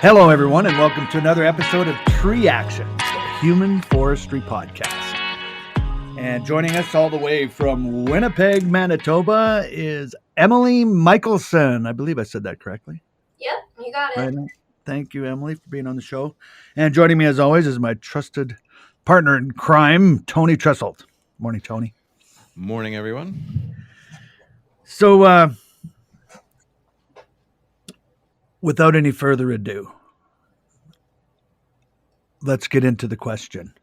Hello, everyone, and welcome to another episode of Tree Action, the Human Forestry Podcast. And joining us all the way from Winnipeg, Manitoba is Emily Michelson. I believe I said that correctly. Yep, you got it. Right. Thank you, Emily, for being on the show. And joining me, as always, is my trusted partner in crime, Tony Tresselt. Morning, Tony. Morning, everyone. So, without any further ado, let's get into the question.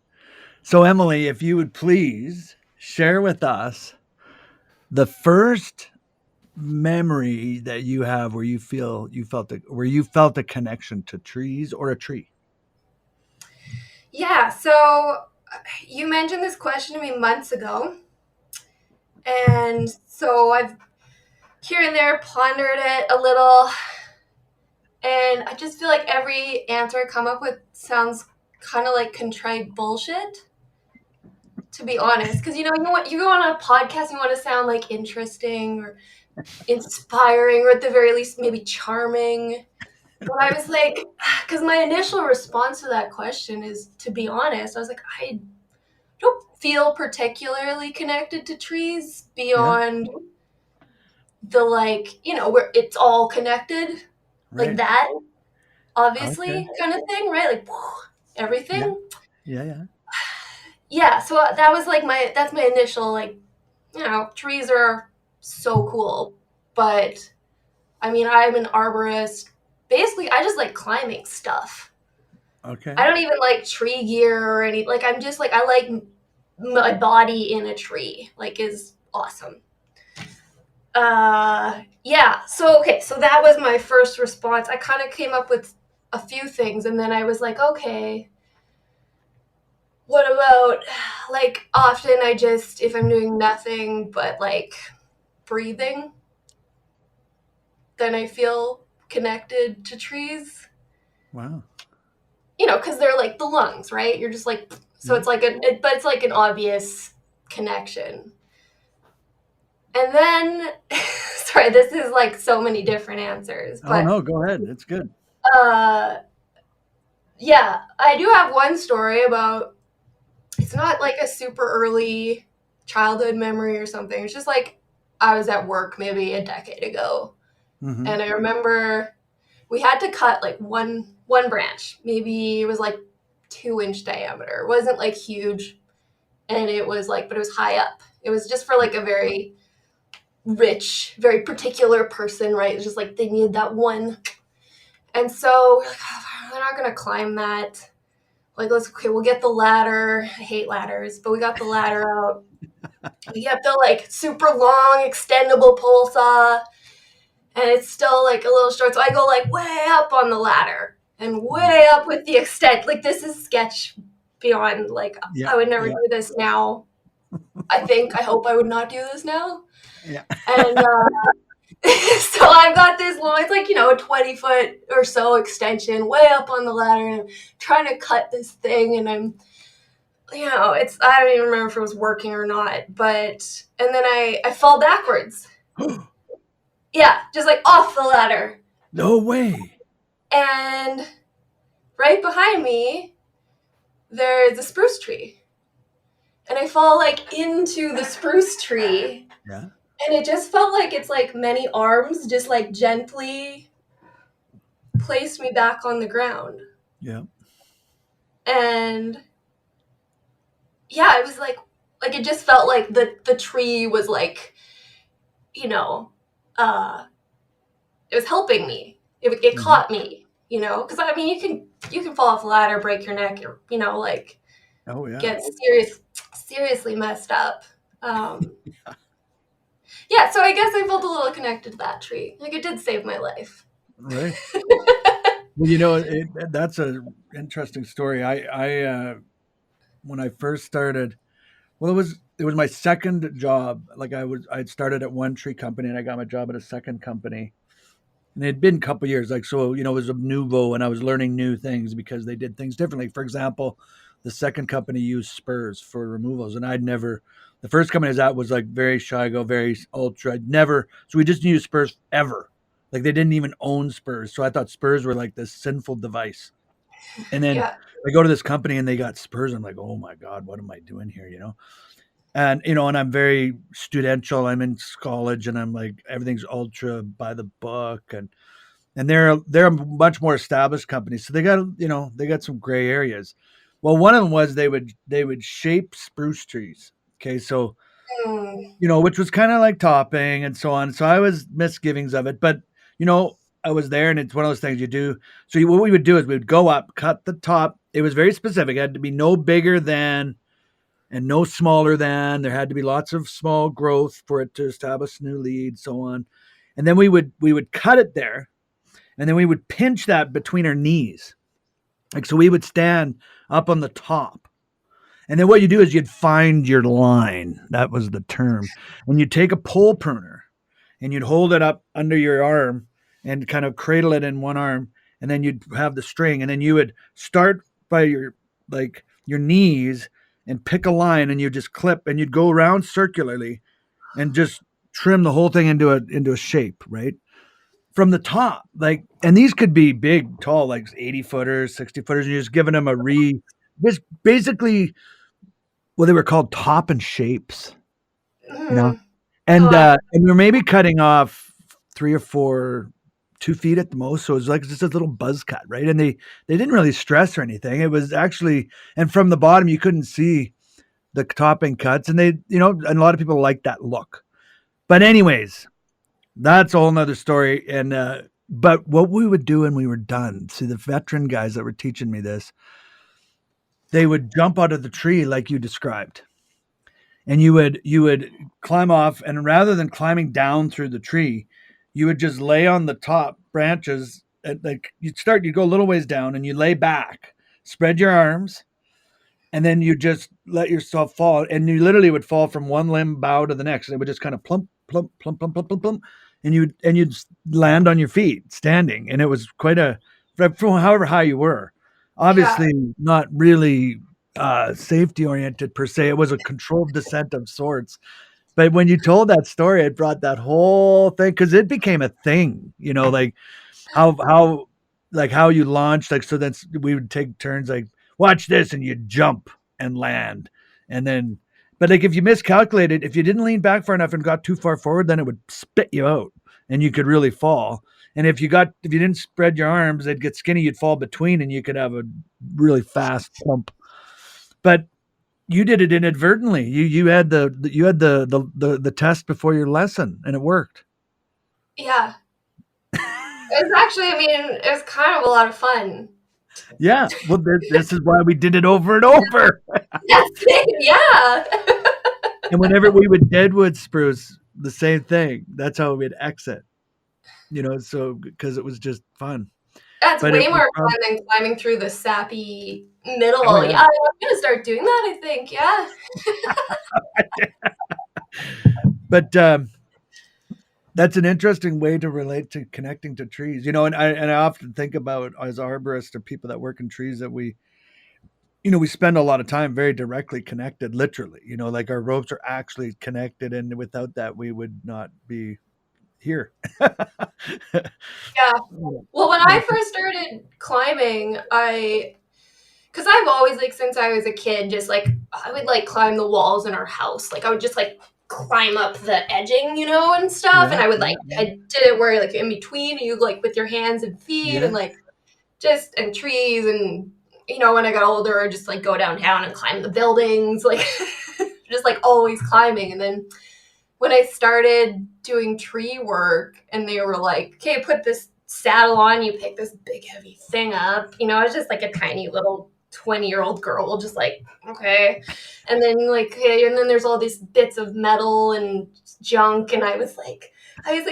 So, Emily, if you would please share with us the first memory that you have where you felt a connection to trees or a tree. Yeah, so you mentioned this question to me months ago, and so I've here and there pondered it a little, and I just feel like every answer I come up with sounds kind of like contrite bullshit, to be honest. Because you go on a podcast, you want to sound like interesting or inspiring, or at the very least maybe charming. But I was like, because my initial response to that question is, to be honest, I was like, I don't feel particularly connected to trees beyond the where it's all connected, Right. like that, obviously, kind of thing, right? Like everything. Yeah. Yeah, so that's my initial, trees are so cool. But, I mean, I'm an arborist. Basically, I just like climbing stuff. Okay. I don't even like tree gear or any, I'm just I like my body in a tree, is awesome. Yeah, so that was my first response. I kind of came up with a few things, and then I was like, okay, what about, often I just, if I'm doing nothing but, breathing, then I feel connected to trees. Wow. Because they're like the lungs, right? You're just so it's but it's like an obvious connection. And then, sorry, this is so many different answers. But, no, go ahead. It's good. Yeah, I do have one story about, it's not a super early childhood memory or something. It's just I was at work maybe a decade ago. Mm-hmm. And I remember we had to cut one branch. Maybe it was 2-inch diameter. It wasn't huge. And it was but it was high up. It was just for a very rich, very particular person, right? It's just they needed that one. And so we're not going to climb that. We'll get the ladder. I hate ladders, but we got the ladder out. We have the super long extendable pole saw. And it's still a little short. So I go way up on the ladder and way up with the extent. This is sketch beyond I would never do this now. I hope I would not do this now. Yeah. And so I've got this long, it's a 20-foot or so extension way up on the ladder, and I'm trying to cut this thing, and I'm, I don't even remember if it was working or not, and then I fall backwards. Yeah, just off the ladder. No way. And right behind me, there's a spruce tree. And I fall into the spruce tree. Yeah. And it just felt it's many arms just gently placed me back on the ground. Yeah. And yeah, it was it just felt the tree was it was helping me. It caught me, because you can fall off a ladder, break your neck, or Oh yeah. get seriously messed up. Yeah, so I guess I felt a little connected to that tree. It did save my life. Right. Well, that's an interesting story. I when I first started, well, it was my second job. I'd started at one tree company and I got my job at a second company. And it had been a couple of years, it was a nouveau, and I was learning new things because they did things differently. For example, the second company used spurs for removals, and the first company I was at was very Shigo, very ultra. So we just used spurs ever. Like they didn't even own spurs. So I thought spurs were like this sinful device. And then Yeah. I go to this company and they got spurs. I'm like, oh my God, what am I doing here? And and I'm very studential. I'm in college and I'm like everything's ultra by the book and they're a much more established company. So they got some gray areas. Well, one of them was they would shape spruce trees. Okay, so Mm. which was kind of like topping and so on. So I was misgivings of it, but I was there and it's one of those things you do. So what we would do is we would go up, cut the top. It was very specific. It had to be no bigger than and no smaller than. There had to be lots of small growth for it to establish new leads, so on. And then we would cut it there, and then we would pinch that between our knees. Like so we would stand up on the top. And then what you do is you'd find your line. That was the term. And you'd take a pole pruner and you'd hold it up under your arm and kind of cradle it in one arm. And then you'd have the string. And then you would start by your knees and pick a line and you just clip and you'd go around circularly and just trim the whole thing into a shape, right? From the top. And these could be big, tall, like 80 footers, 60 footers, and you're just giving them just basically well, they were called top and shapes, you know, Mm. and Oh, and we were maybe cutting off 3 or 4, 2 feet at the most. So it was like just a little buzz cut, right? And they didn't really stress or anything. It was actually, and from the bottom you couldn't see the topping cuts, and and a lot of people like that look. But anyways, that's a whole nother story. And but what we would do when we were done, see the veteran guys that were teaching me this, they would jump out of the tree like you described and you would climb off, and rather than climbing down through the tree, you would just lay on the top branches like you'd go a little ways down and you lay back, spread your arms, and then you just let yourself fall, and you literally would fall from one limb bough to the next. It would just kind of plump plump plump plump plump plump plump, and you'd land on your feet standing, and it was quite a from however high you were, yeah. obviously not really safety oriented per se. It was a controlled descent of sorts. But when you told that story, it brought that whole thing because it became a thing, like how how you launched, like so that's we would take turns like watch this and you jump and land. And then but like if you miscalculated, if you didn't lean back far enough and got too far forward, then it would spit you out and you could really fall. And if you didn't spread your arms, they'd get skinny, you'd fall between and you could have a really fast pump. But you did it inadvertently. You had the test before your lesson and it worked. Yeah. It was actually, I mean, it was kind of a lot of fun. Yeah. Well, this is why we did it over and over. That's it. Yeah. And whenever we would deadwood spruce, the same thing. That's how we'd exit. So because it was just fun. That's But way more fun than climbing through the sappy middle. oh yeah. Yeah, I'm gonna start doing that, I think. Yeah. But that's an interesting way to relate to connecting to trees. And I often think about as arborists or people that work in trees that we spend a lot of time very directly connected, literally. Like our ropes are actually connected, and without that, we would not be here. Yeah. Well, when I first started climbing, because I've always, like, since I was a kid, just like I would like climb the walls in our house. Like I would just like climb up the edging, and stuff. Yeah, And I would like yeah, I did it where like in between you like with your hands and feet yeah. and like just and trees and when I got older, I just like go downtown and climb the buildings, like just like always climbing. And then when I started doing tree work and they were like, okay, put this saddle on, you pick this big heavy thing up. I was just like a tiny little 20-year-old girl, just like, okay. And then like, okay, and then there's all these bits of metal and junk. And I was like,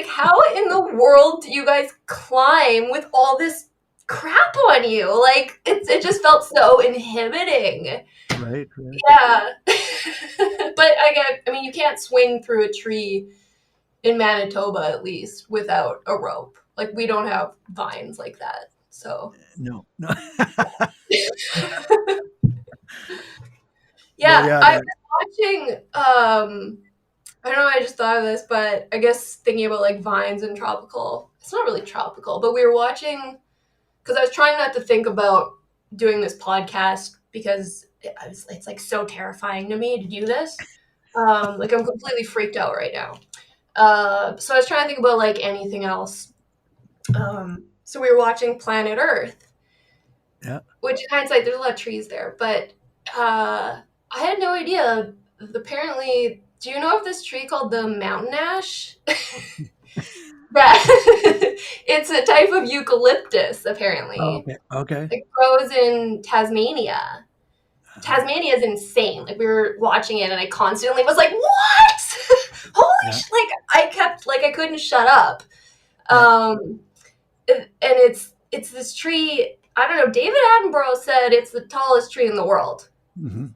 how in the world do you guys climb with all this crap on you? Like it just felt so inhibiting. Right. Yeah. But I mean, you can't swing through a tree in Manitoba, at least, without a rope. Like, we don't have vines like that. So, No. yeah, Yeah. I was watching I don't know, I just thought of this, but I guess thinking about like vines and tropical, it's not really tropical, but we were watching, because I was trying not to think about doing this podcast because it's like so terrifying to me to do this. Like I'm completely freaked out right now. So I was trying to think about like anything else. So we were watching Planet Earth, Yeah. which in hindsight, there's a lot of trees there, but I had no idea. Apparently, do you know of this tree called the mountain ash? That it's a type of eucalyptus, Oh, apparently. okay. Okay. It grows in Tasmania. Tasmania is insane. Like we were watching it, and I constantly was like, "What? Holy Yeah. Like I kept like I couldn't shut up." Yeah. And it's this tree. I don't know. David Attenborough said it's the tallest tree in the world. Mm-hmm.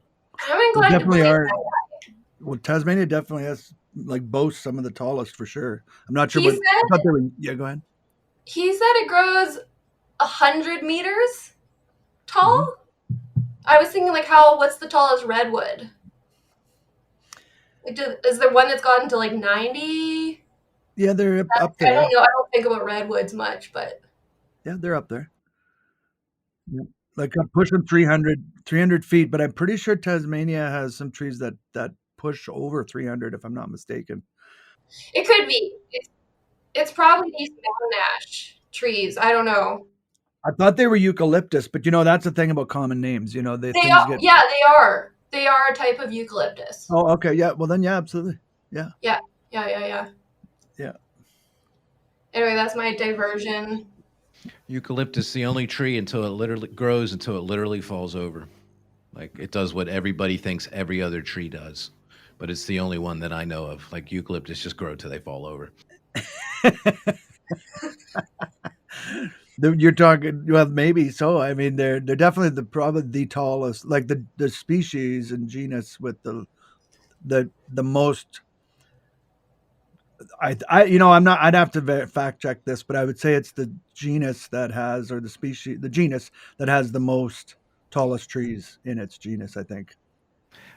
I'm They inclined to definitely believe are. that. Well, Tasmania definitely has like boasts some of the tallest for sure. I'm not sure He what I thought said they were. Yeah, go ahead. it grows 100 meters Hmm. tall. I was thinking like what's the tallest redwood? Like, is there one that's gotten to like 90? Yeah, they're up I don't there. know. I don't think about redwoods much, but Yeah, they're up there. Yeah. Like I'm pushing 300 feet, but I'm pretty sure Tasmania has some trees that push over 300, if I'm not mistaken. it could be. It's probably these mountain ash trees. I don't know. I thought they were eucalyptus, but that's the thing about common names. They They things are. get. Yeah, they are. They are a type of eucalyptus. Oh, okay. Yeah. Well, then, yeah, absolutely. Yeah. Yeah. Yeah. Yeah. Anyway, that's my diversion. Eucalyptus, the only tree until it literally grows until it literally falls over. Like it does what everybody thinks every other tree does, but it's the only one that I know of. Like eucalyptus just grow till they fall over. You're talking, well, maybe so. I mean, they're definitely probably the tallest, like the species and genus with the most. I'm not. I'd have to fact check this, but I would say it's the genus that has, or the genus that has the most tallest trees in its genus. I think.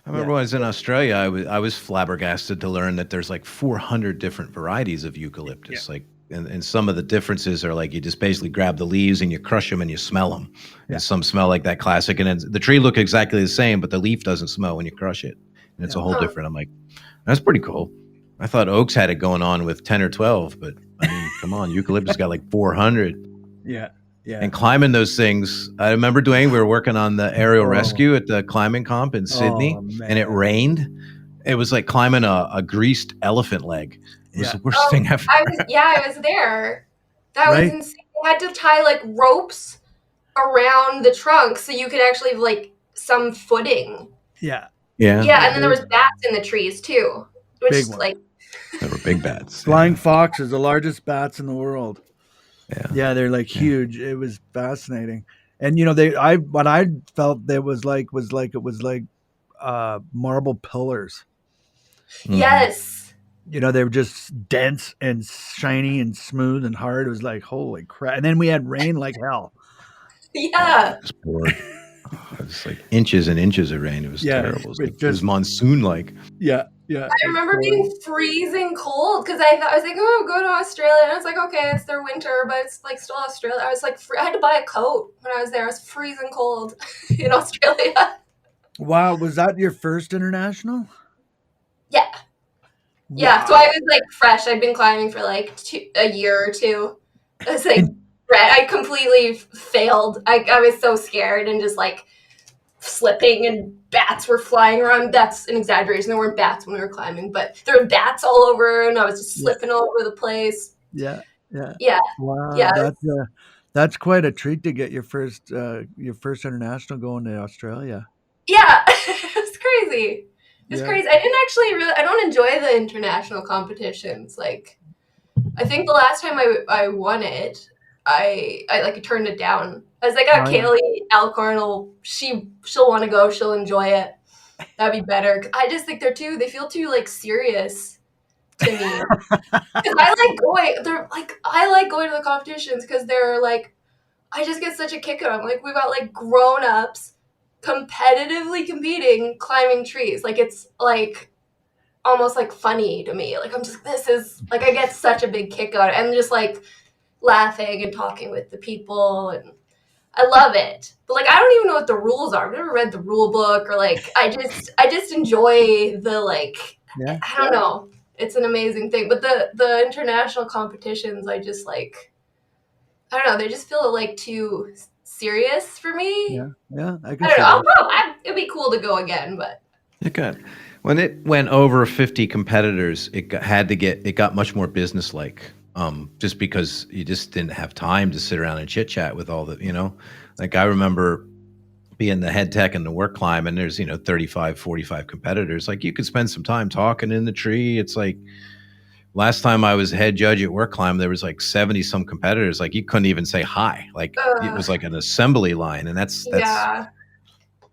I Yeah. remember when I was in Australia, I was flabbergasted to learn that there's like 400 different varieties of Yeah. eucalyptus. Like, and some of the differences are like you just basically grab the leaves and you crush them and you smell them. Yeah. And some smell like that classic, and then the tree look exactly the same, but the leaf doesn't smell when you crush it, and it's Yeah. a whole different. I'm like, that's pretty cool. I thought oaks had it going on with 10 or 12, but I mean, come on, eucalyptus got like 400. Yeah. Yeah. And climbing those things, I remember, Dwayne, we were working on the aerial Oh. rescue at the climbing comp in Sydney, Oh, and it man. rained. It was like climbing a greased elephant leg. It was Yeah. the worst thing ever. I was there. That was Right? insane. They had to tie like ropes around the trunk so you could actually have like some footing. Yeah. Yeah, Yeah, and then there was bats in the trees too, which Big one. like they were big bats. Flying foxes, the largest bats in the world. Yeah. Yeah, they're like Yeah. huge. It was fascinating. And what I felt that was like marble pillars. Mhm. yes. They were just dense and shiny and smooth and hard. It was like, holy crap. And then we had rain like hell. Yeah. Just poured. It was like inches and inches of rain. It was Yeah, terrible. It was, it just- monsoon like. Yeah. I remember being freezing cold because I was like, oh, go to Australia. And I was like, okay, it's their winter, but it's like still Australia. I was like, I had to buy a coat when I was there. I was freezing cold in Australia. Wow. Was that your first international? Yeah. Yeah. Wow. So I was like fresh. I'd been climbing for like a year or two. I was like, I completely failed. I was so scared and just like slipping, and bats were flying around. That's an exaggeration. There weren't bats when we were climbing, but there were bats all over, and I was just slipping all over the place. Yeah. Wow. Yeah. That's quite a treat to get your first international going to Australia. Yeah. It was crazy. It's Yeah. crazy. I don't enjoy the international competitions. Like, I think the last time I won it, I like turned it down. I was like, Oh, yeah. Kaylee Alcorn she'll want to go, she'll enjoy it. That'd be better. I just think they feel too like serious to me. 'Cause I like going to the competitions because they're like, I just get such a kick out of them. Like, we've got like grown ups competitively competing, climbing trees. Like, it's like almost like funny to me. Like I'm just, this is like, I get such a big kick out of it. And just like laughing and talking with the people, and I love it. But like, I don't even know what the rules are. I've never read the rule book, or like, I just enjoy the like, Yeah. I don't know. It's an amazing thing. But the international competitions, I just like, I don't know. They just feel like too serious for me. Yeah. Yeah. I I can don't see know. that. It'd be cool to go again, but It got when it went over 50 competitors, it got much more businesslike. Just because you just didn't have time to sit around and chit chat with all the, like I remember being the head tech in the work climb, and there's 35, 45 competitors. Like you could spend some time talking in the tree. It's like last time I was head judge at work climb, there was like 70 some competitors. Like you couldn't even say hi. Like it was like an assembly line, and that's yeah.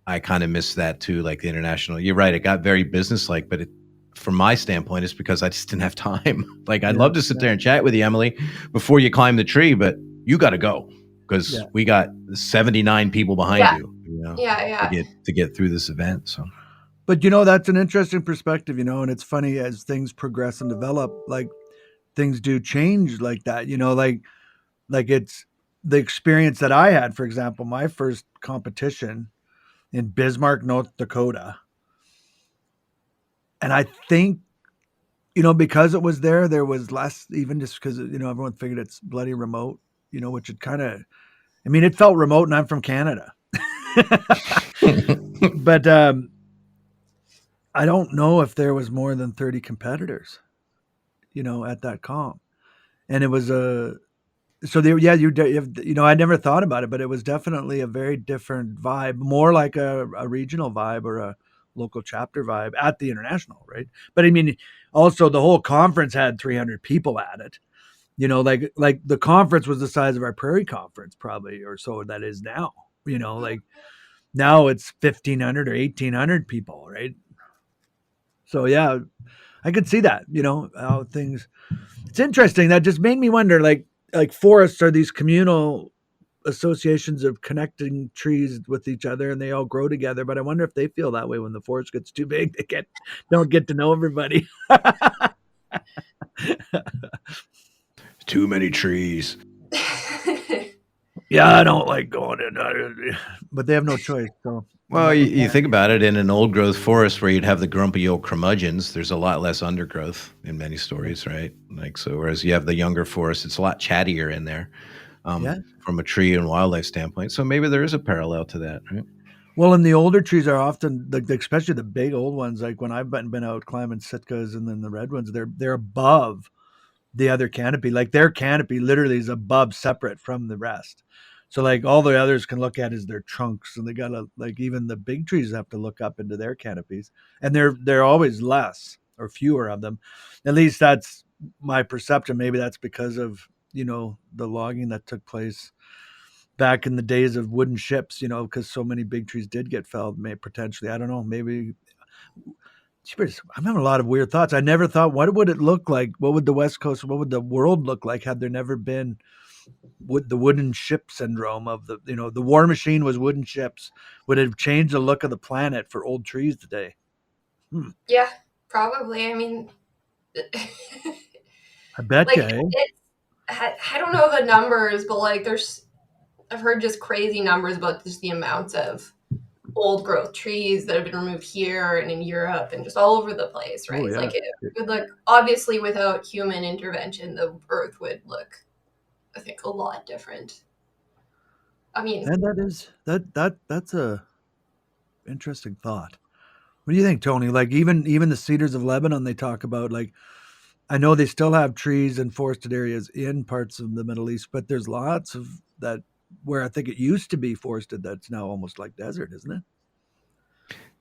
I kind of miss that too, like the international. You're right. It got very businesslike, but from my standpoint, it's because I just didn't have time. Like I'd love to sit there and chat with you, Emily, before you climb the tree, but you got to go because we got 79 people behind you, to get through this event. So, but that's an interesting perspective, and it's funny as things progress and develop, like things do change like that, like it's the experience that I had, for example, my first competition in Bismarck, North Dakota. And I think, because it was there was less, even just because, everyone figured it's bloody remote, which it kind of, it felt remote, and I'm from Canada. But I don't know if there was more than 30 competitors, at that comp. And it was so there, I never thought about it, but it was definitely a very different vibe, more like a regional vibe or a local chapter vibe at the international, right? But also the whole conference had 300 people at it, like the conference was the size of our prairie conference probably, or so that is now, like now it's 1,500 or 1,800 people, right? So yeah, I could see that, how things, it's interesting. That just made me wonder, like forests are these communal associations of connecting trees with each other, and they all grow together. But I wonder if they feel that way when the forest gets too big. They don't get to know everybody. Too many trees. Yeah, I don't like going in, but they have no choice. So, well, you think about it, in an old growth forest where you'd have the grumpy old curmudgeons, there's a lot less undergrowth in many stories, right? Like, so whereas you have the younger forest, it's a lot chattier in there, from a tree and wildlife standpoint. So maybe there is a parallel to that, right? Well, and the older trees are often, especially the big old ones, like when I've been out climbing Sitkas, and then the red ones, they're above the other canopy. Like their canopy literally is above, separate from the rest. So like all the others can look at is their trunks, and they gotta, like, even the big trees have to look up into their canopies, and they're always less or fewer of them. At least that's my perception. Maybe that's because of the logging that took place back in the days of wooden ships, because so many big trees did get felled. May potentially, I don't know, maybe. I'm having a lot of weird thoughts. I never thought, what would it look like? What would the West Coast, what would the world look like had there never been the wooden ship syndrome of the war machine was wooden ships? Would it have changed the look of the planet for old trees today? Yeah, probably. I bet like, you. I don't know the numbers, but like I've heard just crazy numbers about just the amounts of old growth trees that have been removed here and in Europe and just all over the place, right? Oh, yeah. Like it would look, obviously without human intervention, the earth would look, I think, a lot different. And that's a interesting thought. What do you think, Tony? Like even the cedars of Lebanon, they talk about, like, I know they still have trees and forested areas in parts of the Middle East, but there's lots of that where I think it used to be forested that's now almost like desert, isn't it?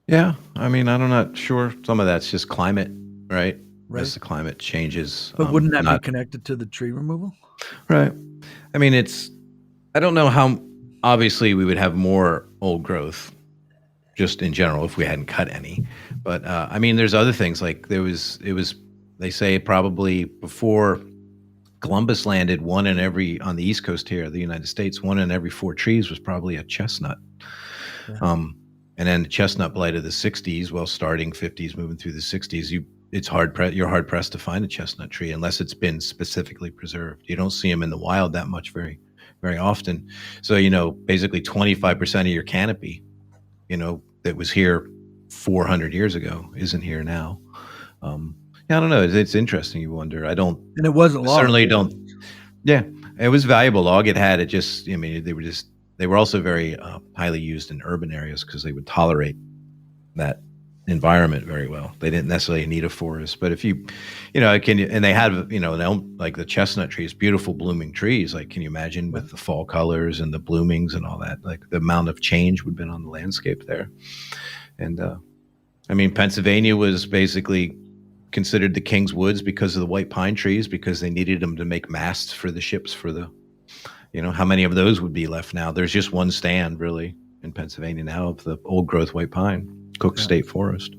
Yeah, I'm not sure. Some of that's just climate, right? As the climate changes. But wouldn't that be connected to the tree removal? Right. I don't know how, obviously we would have more old growth just in general if we hadn't cut any. But there's other things, like they say probably before Columbus landed, on the East Coast here, the United States, 1 in every 4 trees was probably a chestnut. Yeah. And then the chestnut blight of the 60s, starting 50s, moving through the 60s, you're hard pressed to find a chestnut tree unless it's been specifically preserved. You don't see them in the wild that much very, very often. So, basically 25% of your canopy, that was here 400 years ago isn't here now. I don't know. It's interesting. You wonder. I don't. And it wasn't long. Certainly don't. Yeah, it was valuable log. They were also very highly used in urban areas because they would tolerate that environment very well. They didn't necessarily need a forest, but if you, and they had, like the chestnut trees, beautiful blooming trees. Like, can you imagine with the fall colors and the bloomings and all that, like the amount of change would have been on the landscape there. And Pennsylvania was basically considered the King's Woods because of the white pine trees, because they needed them to make masts for the ships for the, how many of those would be left now? There's just one stand really in Pennsylvania now of the old growth white pine, Cook State Forest.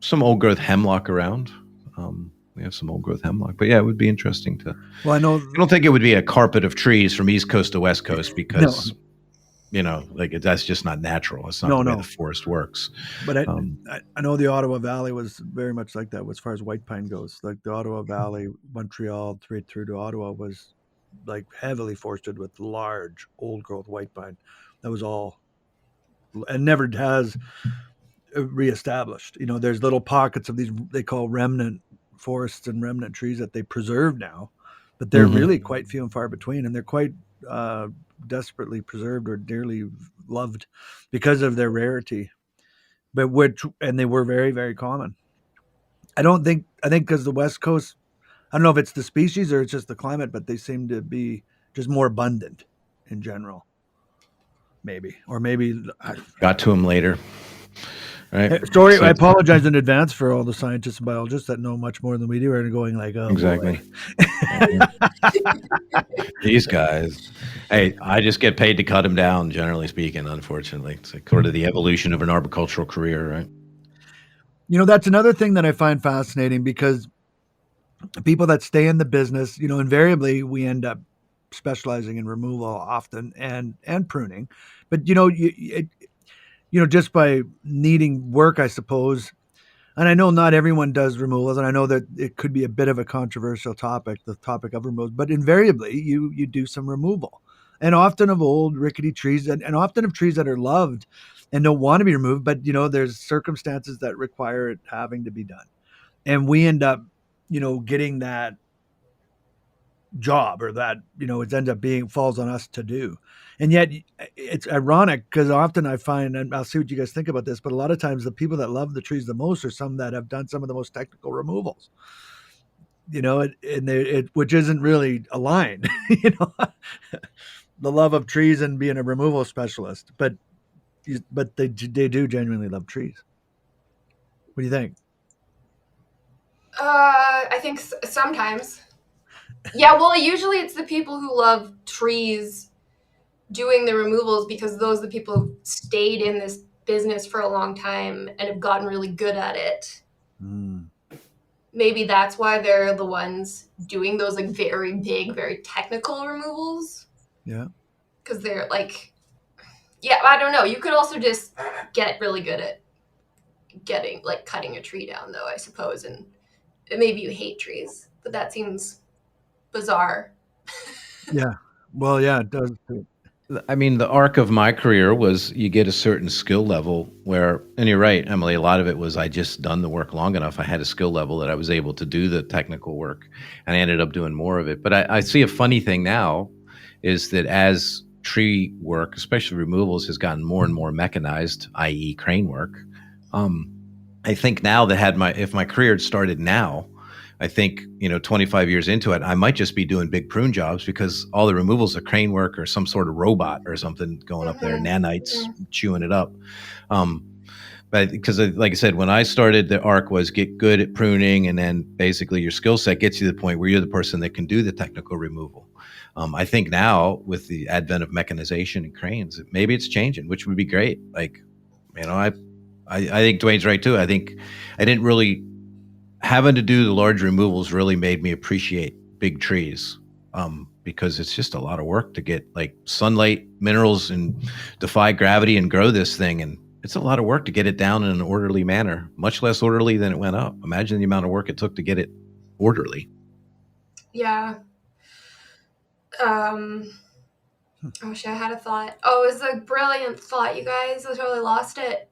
Some old growth hemlock around. We have some old growth hemlock, but yeah, it would be interesting to. Well, I know. I don't think it would be a carpet of trees from East Coast to West Coast because. That's just not natural. It's not the way the forest works. But I know the Ottawa Valley was very much like that as far as white pine goes. Like the Ottawa Valley, Montreal, straight through to Ottawa was like heavily forested with large old growth white pine. That was all, and never has reestablished. There's little pockets of these they call remnant forests and remnant trees that they preserve now, but they're really quite few and far between, and they're quite desperately preserved or dearly loved because of their rarity, and they were very, very common. I think because the West Coast, I don't know if it's the species or it's just the climate, but they seem to be just more abundant in general. Maybe got to them later. Right. Sorry, I apologize in advance for all the scientists and biologists that know much more than we do are going like, oh, exactly. These guys. Hey, I just get paid to cut them down, generally speaking, unfortunately. It's like sort of the evolution of an arboricultural career, right? That's another thing that I find fascinating because people that stay in the business, invariably we end up specializing in removal often and pruning. But, just by needing work, I suppose. And I know not everyone does removals, and I know that it could be a bit of a controversial topic, the topic of removals, but invariably you do some removal. And often of old rickety trees and often of trees that are loved and don't want to be removed, but there's circumstances that require it having to be done. And we end up, getting that job or that, it ends up falls on us to do. And yet it's ironic because often I find, and I'll see what you guys think about this, but a lot of times the people that love the trees the most are some that have done some of the most technical removals, which isn't really aligned, the love of trees and being a removal specialist, but they do genuinely love trees. What do you think? I think sometimes. Yeah, well, usually it's the people who love trees doing the removals because those are the people who stayed in this business for a long time and have gotten really good at it. Maybe that's why they're the ones doing those like very big, very technical removals. Yeah. Because they're like, I don't know. You could also just get really good at cutting a tree down, though, I suppose. And maybe you hate trees, but that seems bizarre. Yeah. Well, yeah, it does. The arc of my career was you get a certain skill level where, and you're right, Emily, a lot of it was I just done the work long enough. I had a skill level that I was able to do the technical work, and I ended up doing more of it. But I see a funny thing now is that as tree work, especially removals, has gotten more and more mechanized, i.e. crane work, I think now that if my career had started now, I think, 25 years into it, I might just be doing big prune jobs because all the removals are crane work or some sort of robot or something going up there, nanites chewing it up. But because, like I said, when I started, the arc was get good at pruning, and then basically your skill set gets you to the point where you're the person that can do the technical removal. I think now with the advent of mechanization and cranes, maybe it's changing, which would be great. Like, I think Dwayne's right too. I think I didn't really. Having to do the large removals really made me appreciate big trees because it's just a lot of work to get like sunlight, minerals, and defy gravity and grow this thing. And It's a lot of work to get it down in an orderly manner, much less orderly than it went up. Imagine the amount of work it took to get it orderly. Yeah. Oh shit, I had a thought. Oh, it was a brilliant thought, you guys. I totally lost it.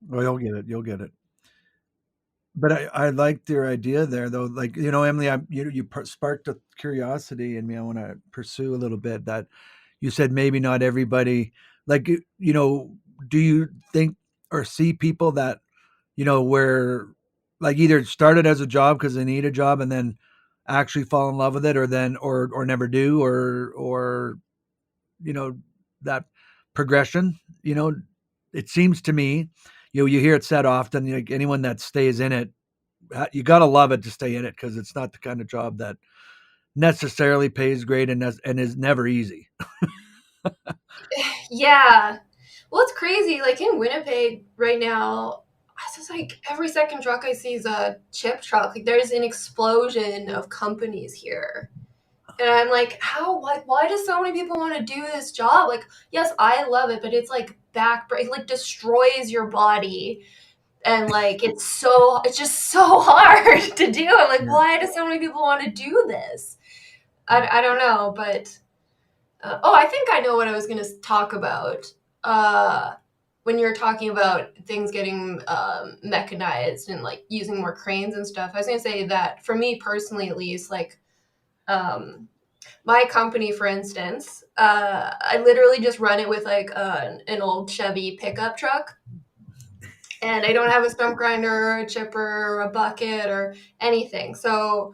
Well, you'll get it. But I liked your idea there, though. Like, Emily, you sparked a curiosity in me. I want to pursue a little bit that you said maybe not everybody, like, do you think or see people that, where like either started as a job because they need a job and then actually fall in love with it, or then, or never do, or, that progression, it seems to me, you hear it said often, like anyone that stays in it, you got to love it to stay in it, because it's not the kind of job that necessarily pays great and is never easy. Yeah. Well, it's crazy. Like in Winnipeg right now, it's just like every second truck I see is a chip truck. Like there's an explosion of companies here. And I'm like, why do so many people want to do this job? Like, yes, I love it, but it's like it like destroys your body. And like, it's just so hard to do. I'm like, why do so many people want to do this? I don't know, but I think I know what I was going to talk about. When you're talking about things getting mechanized and like using more cranes and stuff, I was going to say that for me personally, at least, like my company, for instance, I literally just run it with like an old Chevy pickup truck. And I don't have a stump grinder or a chipper or a bucket or anything. So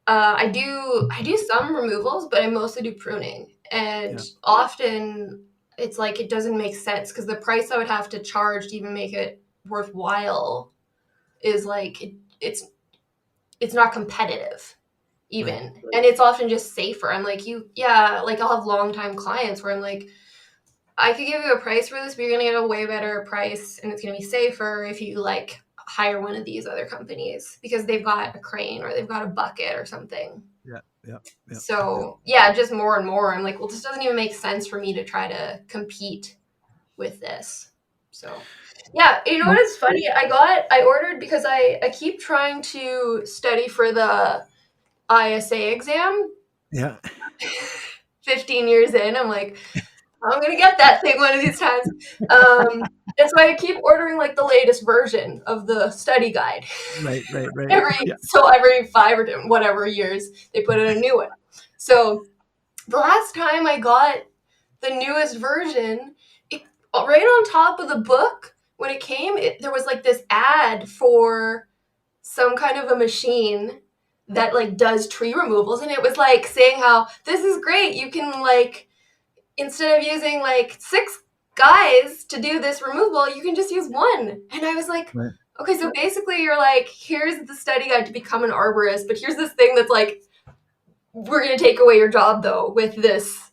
I do some removals, but I mostly do pruning. And often it's like it doesn't make sense because the price I would have to charge to even make it worthwhile is like it's not competitive even. Right. And it's often just safer. I'm like, like I'll have long-time clients where I'm like, I could give you a price for this, but you're going to get a way better price and it's going to be safer if you like hire one of these other companies because they've got a crane or they've got a bucket or something. Yeah. So just more and more. I'm like, well, this doesn't even make sense for me to try to compete with this. So you know what is funny? I ordered because I keep trying to study for the ISA exam. Yeah. 15 years in, I'm like, I'm going to get that thing one of these times. And so I keep ordering like the latest version of the study guide. Right. So every 5 or whatever years, they put in a new one. So the last time I got the newest version, right on top of the book, when it came, there was like this ad for some kind of a machine that like does tree removals. And it was like saying how this is great. You can like, instead of using like 6 guys to do this removal, you can just use one. And I was like, okay, so basically you're like, here's the study guide to become an arborist, but here's this thing that's like, we're going to take away your job though with this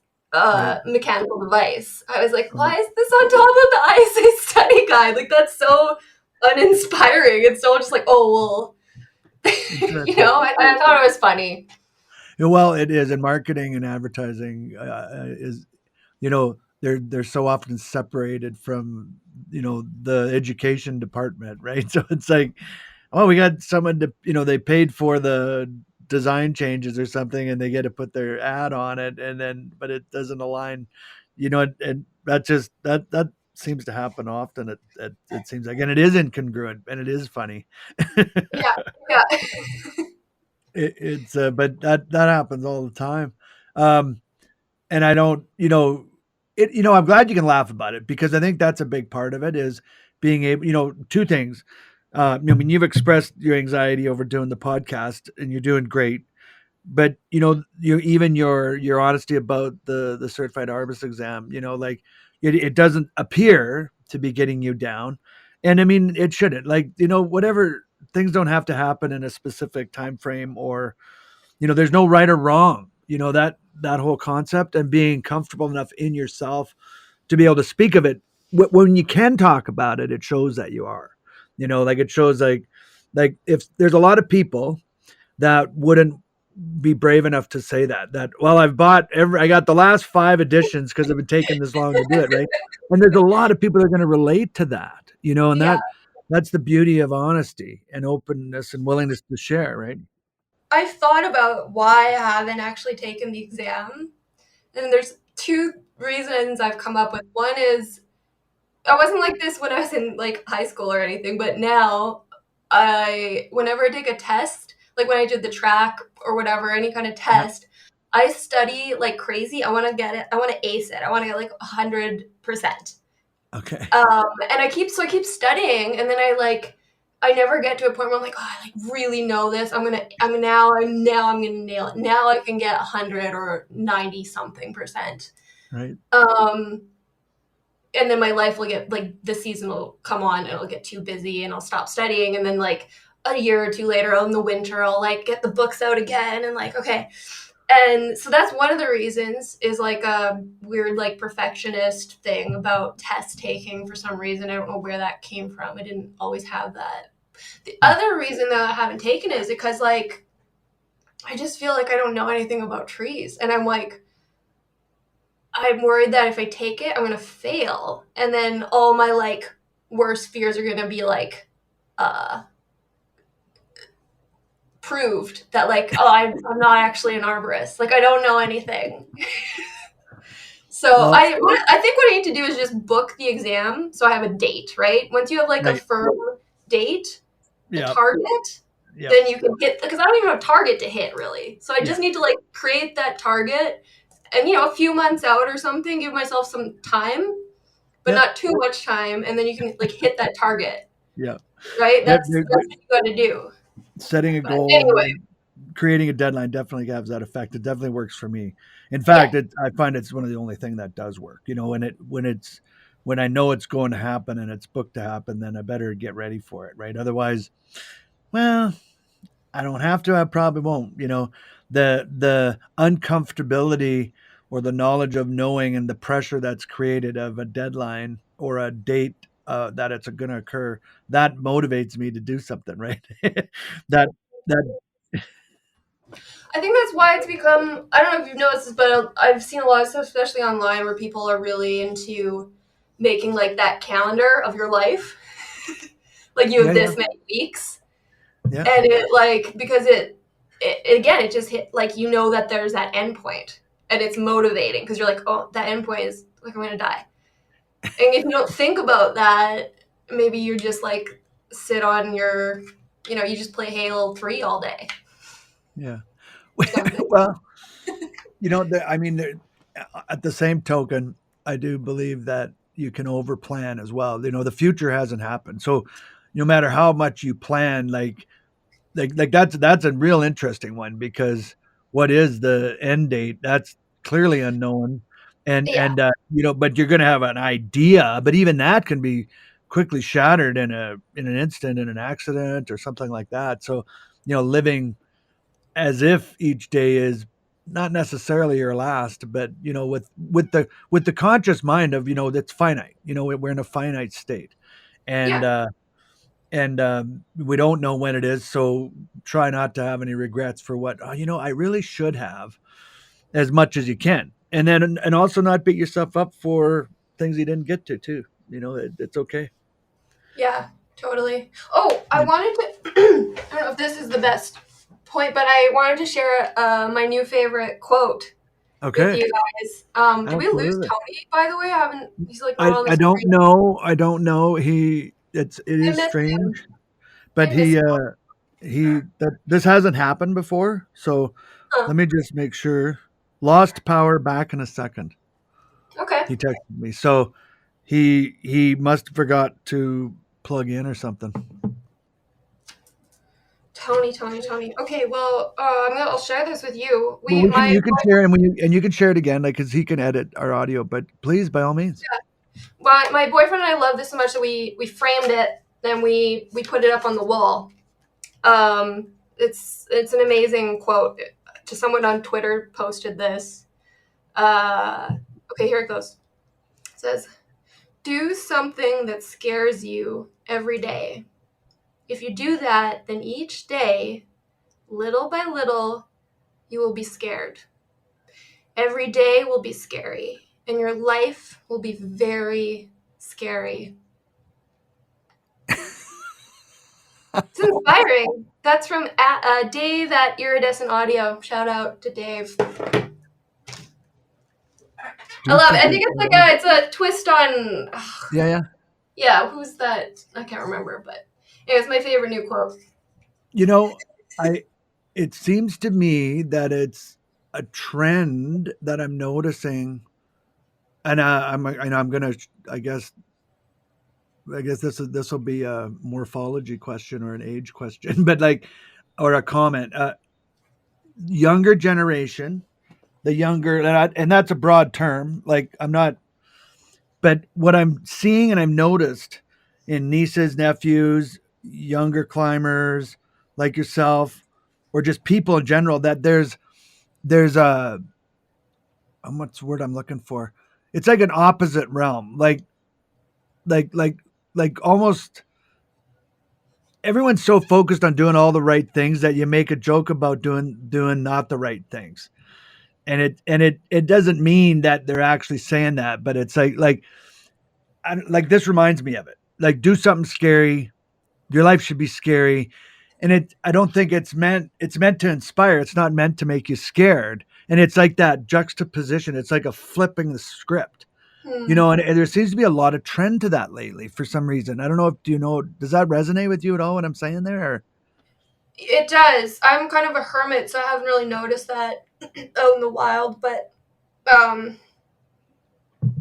mechanical device. I was like, why is this on top of the ISA study guide? Like, that's so uninspiring. It's so just like, oh, well, I thought it was funny. Well, it is. And marketing and advertising is, they're so often separated from, the education department, right? So it's like, oh, we got someone to, they paid for the design changes or something and they get to put their ad on it, but it doesn't align, and that seems to happen often. It seems like, and it is incongruent and it is funny. Yeah. It's but that happens all the time. And I don't, I'm glad you can laugh about it, because I think that's a big part of it, is being able, 2 things. I mean, you've expressed your anxiety over doing the podcast and you're doing great, but your honesty about the certified arborist exam, like it doesn't appear to be getting you down. And I mean, it shouldn't, like, whatever, things don't have to happen in a specific time frame, or, there's no right or wrong, that whole concept, and being comfortable enough in yourself to be able to speak of it. When you can talk about it, it shows that you are, like it shows like if there's a lot of people that wouldn't be brave enough to say that well, I got the last 5 editions because I've been taking this long to do it, right? And there's a lot of people that are going to relate to that, and Yeah. that's the beauty of honesty and openness and willingness to share, right? I've thought about why I haven't actually taken the exam, and there's 2 reasons I've come up with. One is I wasn't like this when I was in like high school or anything, but now whenever I take a test, like when I did the track or whatever, any kind of test, I study like crazy. I want to get it. I want to ace it. I want to get like 100%. Okay. And I keep studying, and then I never get to a point where I'm like, oh, I like really know this. I'm gonna nail it. Now I can get 100 or 90 something percent. Right. And then my life will get like the season will come on and it'll get too busy and I'll stop studying, and then like a year or two later in the winter I'll like get the books out again and like okay. And so that's one of the reasons, is like a weird like perfectionist thing about test taking for some reason. I don't know where that came from. I didn't always have that. The other reason that I haven't taken it is because like I just feel like I don't know anything about trees, and I'm worried that if I take it, I'm going to fail. And then all my like worst fears are going to be like proved that like, oh, I'm not actually an arborist. Like I don't know anything. So Well, I think what I need to do is just book the exam so I have a date, right? Once you have like a Right. firm date, a Yeah. target, Yeah. then you can hit, because I don't even have a target to hit really. So I just need to like create that target and, a few months out or something, give myself some time, but not too much time. And then you can like hit that target. Yeah. Right? That's what you got to do. Setting a But goal anyway. and creating a deadline definitely has that effect. It definitely works for me. In fact, I find it's one of the only thing that does work. When I know it's going to happen and it's booked to happen, then I better get ready for it, right? Otherwise, well, I don't have to. I probably won't. The uncomfortability or the knowledge of knowing and the pressure that's created of a deadline or a date that it's going to occur, that motivates me to do something, right? that that I think that's why it's become, I don't know if you've noticed this, but I've seen a lot of stuff, especially online, where people are really into making like that calendar of your life. Like you have this many weeks. Yeah. And it like, because it again, it just hit like, that there's that end point, and it's motivating because you're like, oh, that end point is like, I'm going to die. And if you don't think about that, maybe you just like sit on your, you just play Halo 3 all day. Yeah. Well, at the same token, I do believe that you can overplan as well. The future hasn't happened. So no matter how much you plan, like that's a real interesting one, because what is the end date? That's clearly unknown. And but you're going to have an idea, but even that can be quickly shattered in an instant, in an accident or something like that. So, living as if each day is not necessarily your last, but with the conscious mind of that's finite. We're in a finite state, and we don't know when it is. So try not to have any regrets for what I really should have, as much as you can, and also not beat yourself up for things you didn't get to too. It's okay. Yeah, totally. Oh, I wanted to, I don't know if this is the best point, but I wanted to share my new favorite quote with you guys. Did we lose Tony, by the way? He's like not on the I don't screen. know. I don't know. It is strange, but this hasn't happened before. So let me just make sure. Lost power, back in a second. Okay. He texted me. So he must have forgot to plug in or something. Tony. Okay, well, I'll share this with you. You can share it, and you can share it again, like, because he can edit our audio. But please, by all means. Yeah. Well, my boyfriend and I love this so much that we framed it and we put it up on the wall. It's an amazing quote. To someone on Twitter posted this. Okay, here it goes. It says, "Do something that scares you every day. If you do that, then each day, little by little, you will be scared. Every day will be scary, and your life will be very scary. It's inspiring. That's from Dave at Iridescent Audio. Shout out to Dave. I love it. I think it's like it's a twist on. Yeah. Who's that? I can't remember, but it's my favorite new quote. It seems to me that it's a trend that I'm noticing, and I'm gonna, I guess this will be a morphology question or an age question, but or a comment. Younger generation, the younger, and that's a broad term. But what I'm seeing and I've noticed in nieces, nephews, younger climbers like yourself, or just people in general, that there's a what's the word I'm looking for? It's like an opposite realm, like almost everyone's so focused on doing all the right things that you make a joke about doing not the right things, and it doesn't mean that they're actually saying that, but it's like this reminds me of it. Like, do something scary. Your life should be scary. And I don't think it's meant to inspire. It's not meant to make you scared. And it's like that juxtaposition. It's like a flipping the script, and there seems to be a lot of trend to that lately for some reason. I don't know does that resonate with you at all, what I'm saying there? Or? It does. I'm kind of a hermit, so I haven't really noticed that out in the wild, but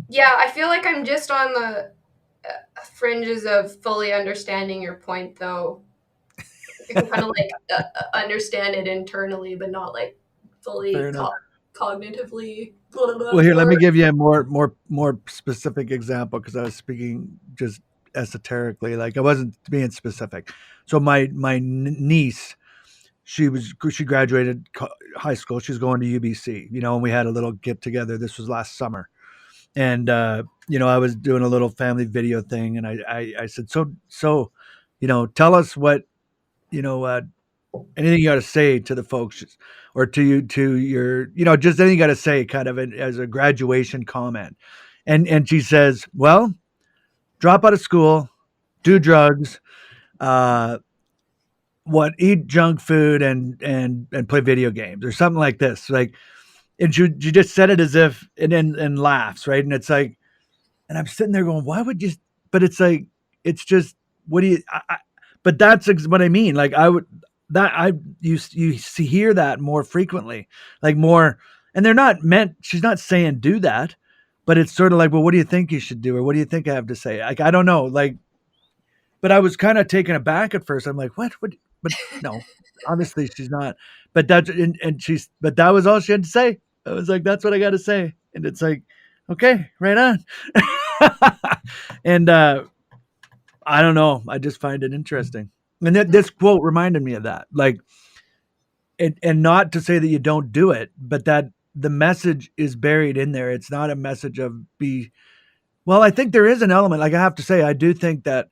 yeah, I feel like I'm just on the fringes of fully understanding your point, though. I can kind of understand it internally, but not fully cognitively. Blah, blah, blah. Well, here, let me give you a more specific example, because I was speaking just esoterically. Like, I wasn't being specific. So my niece, she graduated high school. She's going to UBC, and we had a little get together. This was last summer. And, I was doing a little family video thing, and I said, so, tell us what, anything you got to say to the folks, or to your, just anything you got to say kind of as a graduation comment. And she says, well, drop out of school, do drugs, eat junk food and play video games or something like this. And she just said it as if, and laughs. Right. And it's like, and I'm sitting there going, why would you, but it's like, it's just, what do you, but that's what I mean. Like, you hear that more frequently, more, and they're not meant, she's not saying do that, but it's sort of like, well, what do you think you should do? Or what do you think I have to say? I don't know. But I was kind of taken aback at first. I'm like, what, but no, obviously she's not, but but that was all she had to say. I was like, that's what I got to say. And it's like, okay, right on. And, I don't know. I just find it interesting. And this quote reminded me of that. And not to say that you don't do it, but that the message is buried in there. It's not a message of well, I think there is an element. I have to say, I do think that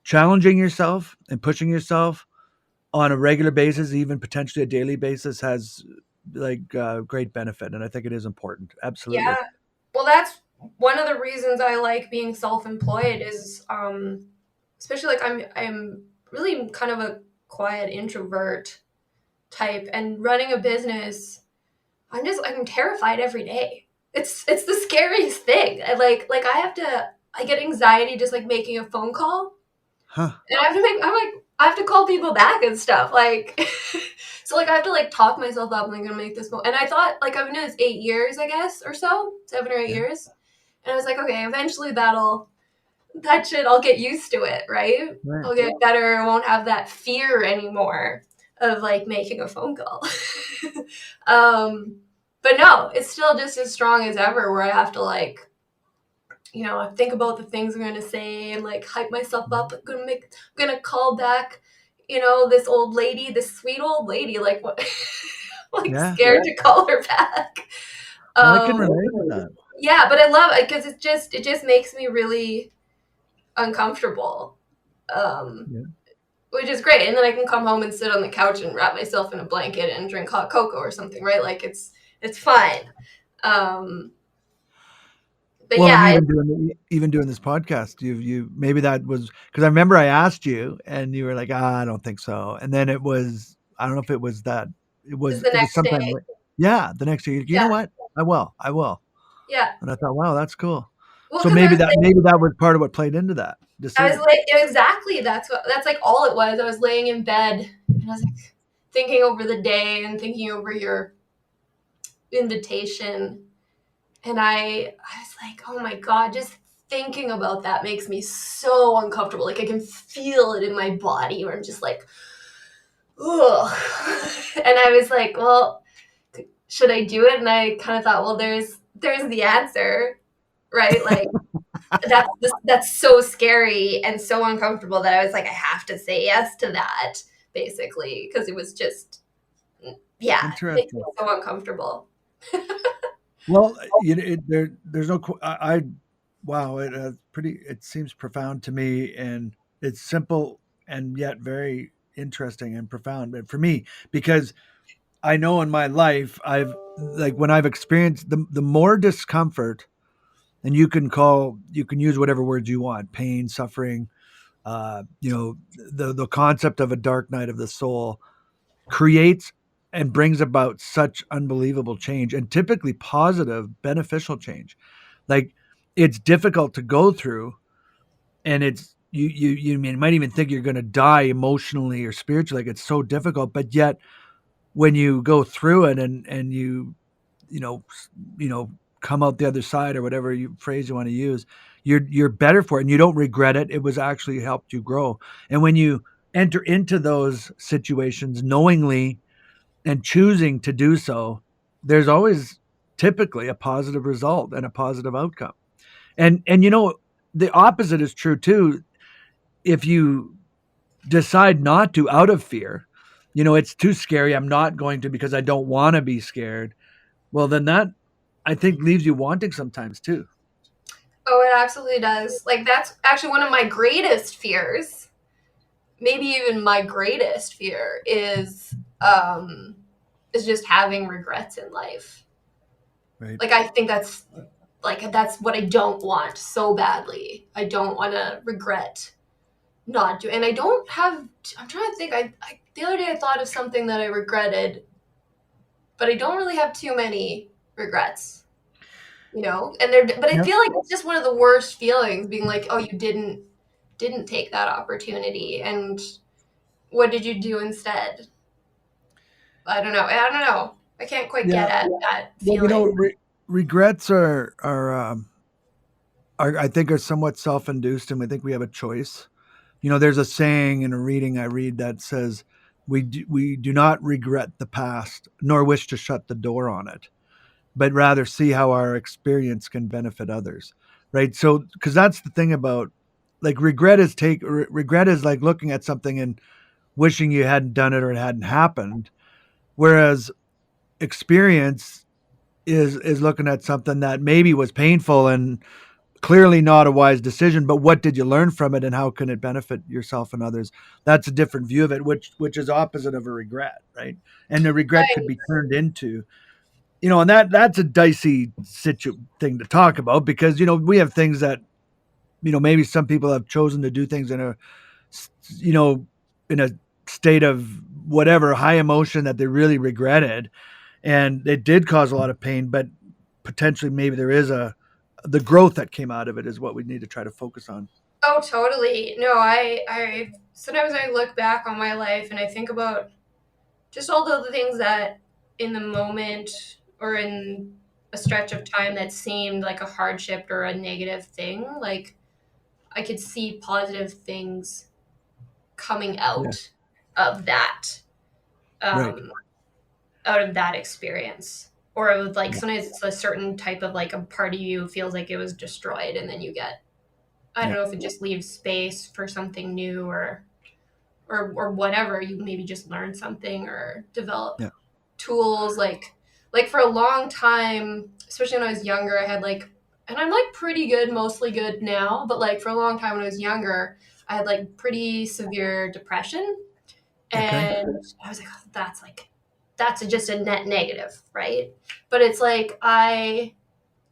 challenging yourself and pushing yourself on a regular basis, even potentially a daily basis, has great benefit. And I think it is important. Absolutely. Yeah. Well, that's one of the reasons I like being self-employed is, especially I'm really kind of a quiet introvert type, and running a business, I'm terrified every day. It's the scariest thing. I get anxiety just making a phone call. Huh. And I have to call people back and stuff. So I have to talk myself up. I'm gonna make this and I thought I've been doing this 8 years, I guess, or so, 7 or 8 years. And I was like, okay, eventually I'll get used to it, right? I'll get better. I won't have that fear anymore of making a phone call. But no, it's still just as strong as ever, where I have to think about the things I'm gonna say and hype myself up. I'm gonna call back, this old lady, this sweet old lady. What? Scared to call her back. I can relate to that. Yeah, but I love it because it just makes me really uncomfortable. which is great. And then I can come home and sit on the couch and wrap myself in a blanket and drink hot cocoa or something, right? Like it's fine. But Well, and yeah, even doing this podcast, you maybe that was because I remember I asked you, and you were like, I don't think so. And then it was, I don't know if it was that it's the it was next day. sometime. Yeah, the next year. You know Yeah, what? I will. yeah. And I thought, wow, that's cool. Well, So because maybe that was part of what played into that I was decision. like, exactly. That's like all it was. I was laying in bed and I was like thinking over the day and thinking over your invitation, and I was like, oh my god, just thinking about that makes me so uncomfortable. Like I can feel it in my body, where I'm just like, ugh. And I was like, well, should I do it? And I kind of thought, well, there's the answer, right? Like that's so scary and so uncomfortable that I was like, I have to say yes to that, basically, because it was just, yeah, it makes me Interesting. so uncomfortable. Well, there's no, wow, it seems profound to me, and it's simple and yet very interesting and profound for me because I know in my life like when I've experienced the more discomfort, and you can use whatever words you want, pain, suffering, the concept of a dark night of the soul creates and brings about such unbelievable change, and typically positive, beneficial change. Like it's difficult to go through, and it's you might even think you're going to die emotionally or spiritually. Like it's so difficult, but yet when you go through it and you know you know come out the other side, or whatever phrase you want to use, you're better for it, and you don't regret it. It was actually helped you grow. And when you enter into those situations knowingly and choosing to do so, there's always typically a positive result and a positive outcome. And the opposite is true too. If you decide not to out of fear, it's too scary, I'm not going to because I don't want to be scared. Well, then that I think leaves you wanting sometimes too. Oh, it absolutely does. Like that's actually one of my greatest fears. Maybe even my greatest fear is just having regrets in life. Right. Like I think that's what I don't want so badly. I don't want to regret not doing. And I don't have. I'm trying to think. The other day I thought of something that I regretted, but I don't really have too many regrets. But I Yep. feel like it's just one of the worst feelings, being like, oh, you didn't take that opportunity, and what did you do instead? I don't know. I can't quite Yeah. get at that Well, feeling. regrets are I think are somewhat self-induced, and I think we have a choice. There's a saying in a reading I read that says, we do not regret the past nor wish to shut the door on it, but rather see how our experience can benefit others. Right. So, because that's the thing about like regret is like looking at something and wishing you hadn't done it or it hadn't happened. Whereas experience is looking at something that maybe was painful and clearly not a wise decision, but what did you learn from it and how can it benefit yourself and others? That's a different view of it, which is opposite of a regret, right? And the regret could Right. be turned into, and that's a dicey thing to talk about because we have things that maybe some people have chosen to do things in a you know in a state of whatever high emotion that they really regretted, and it did cause a lot of pain, but potentially maybe there is the growth that came out of it is what we need to try to focus on. Oh, totally. No, I sometimes I look back on my life and I think about just all the things that in the moment or in a stretch of time that seemed like a hardship or a negative thing, like I could see positive things coming Yeah. of that, Right. um, out of that experience. Or it would like Yeah. sometimes it's a certain type of like a part of you feels like it was destroyed, and then you get, I don't Yeah. know if it just leaves space for something new, or whatever. You maybe just learn something or develop Yeah. tools. Like for a long time, especially when I was younger, I had like, and I'm like pretty good, mostly good now, but like for a long time when I was younger, I had like pretty severe depression, Okay. and I was like, oh, that's just a net negative, right? But it's like I,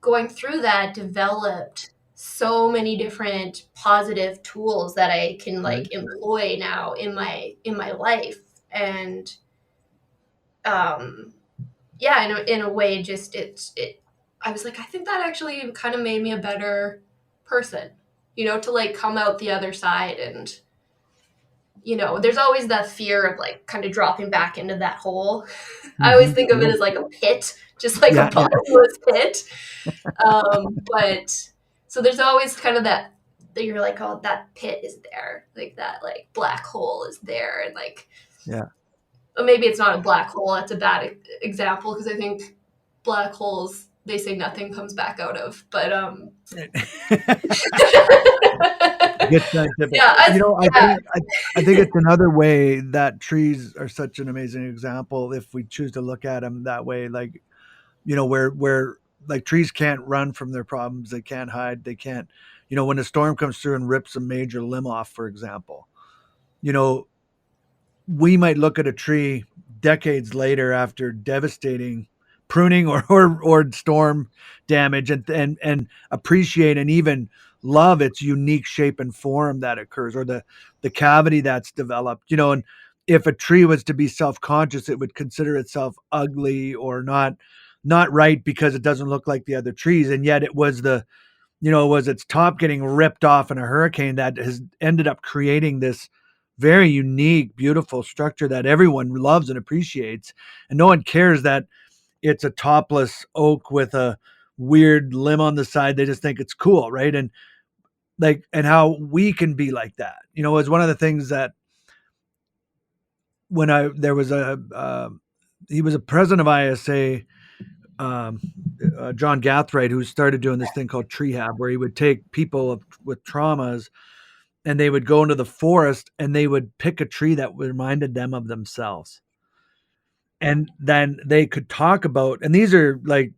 going through that, developed so many different positive tools that I can Right. like employ now in my life. And yeah, in a way, just it I was like, I think that actually kind of made me a better person, to like come out the other side. And there's always that fear of like kind of dropping back into that hole. I always think of it as like a pit, just like a Yeah. bottomless pit. But so there's always kind of that you're like, oh, that pit is there, like that like black hole is there, and like, Yeah. well, maybe it's not a black hole. That's a bad example, because I think black holes, they say nothing comes back out of. But Get scientific. yeah, I think it's another way that trees are such an amazing example if we choose to look at them that way. Like, where like trees can't run from their problems, they can't hide, they can't. When a storm comes through and rips a major limb off, for example, you know, we might look at a tree decades later after devastating pruning or storm damage and appreciate and even love its unique shape and form that occurs, or the cavity that's developed, and if a tree was to be self-conscious, it would consider itself ugly or not right because it doesn't look like the other trees, and yet it was its top getting ripped off in a hurricane that has ended up creating this very unique, beautiful structure that everyone loves and appreciates. And no one cares that it's a topless oak with a weird limb on the side. They just think it's cool, right? And how we can be like that, is one of the things that when there was he was a president of ISA, um, John Gathright, who started doing this thing called Treehab, where he would take people with traumas and they would go into the forest and they would pick a tree that reminded them of themselves. And then they could talk about, and these are like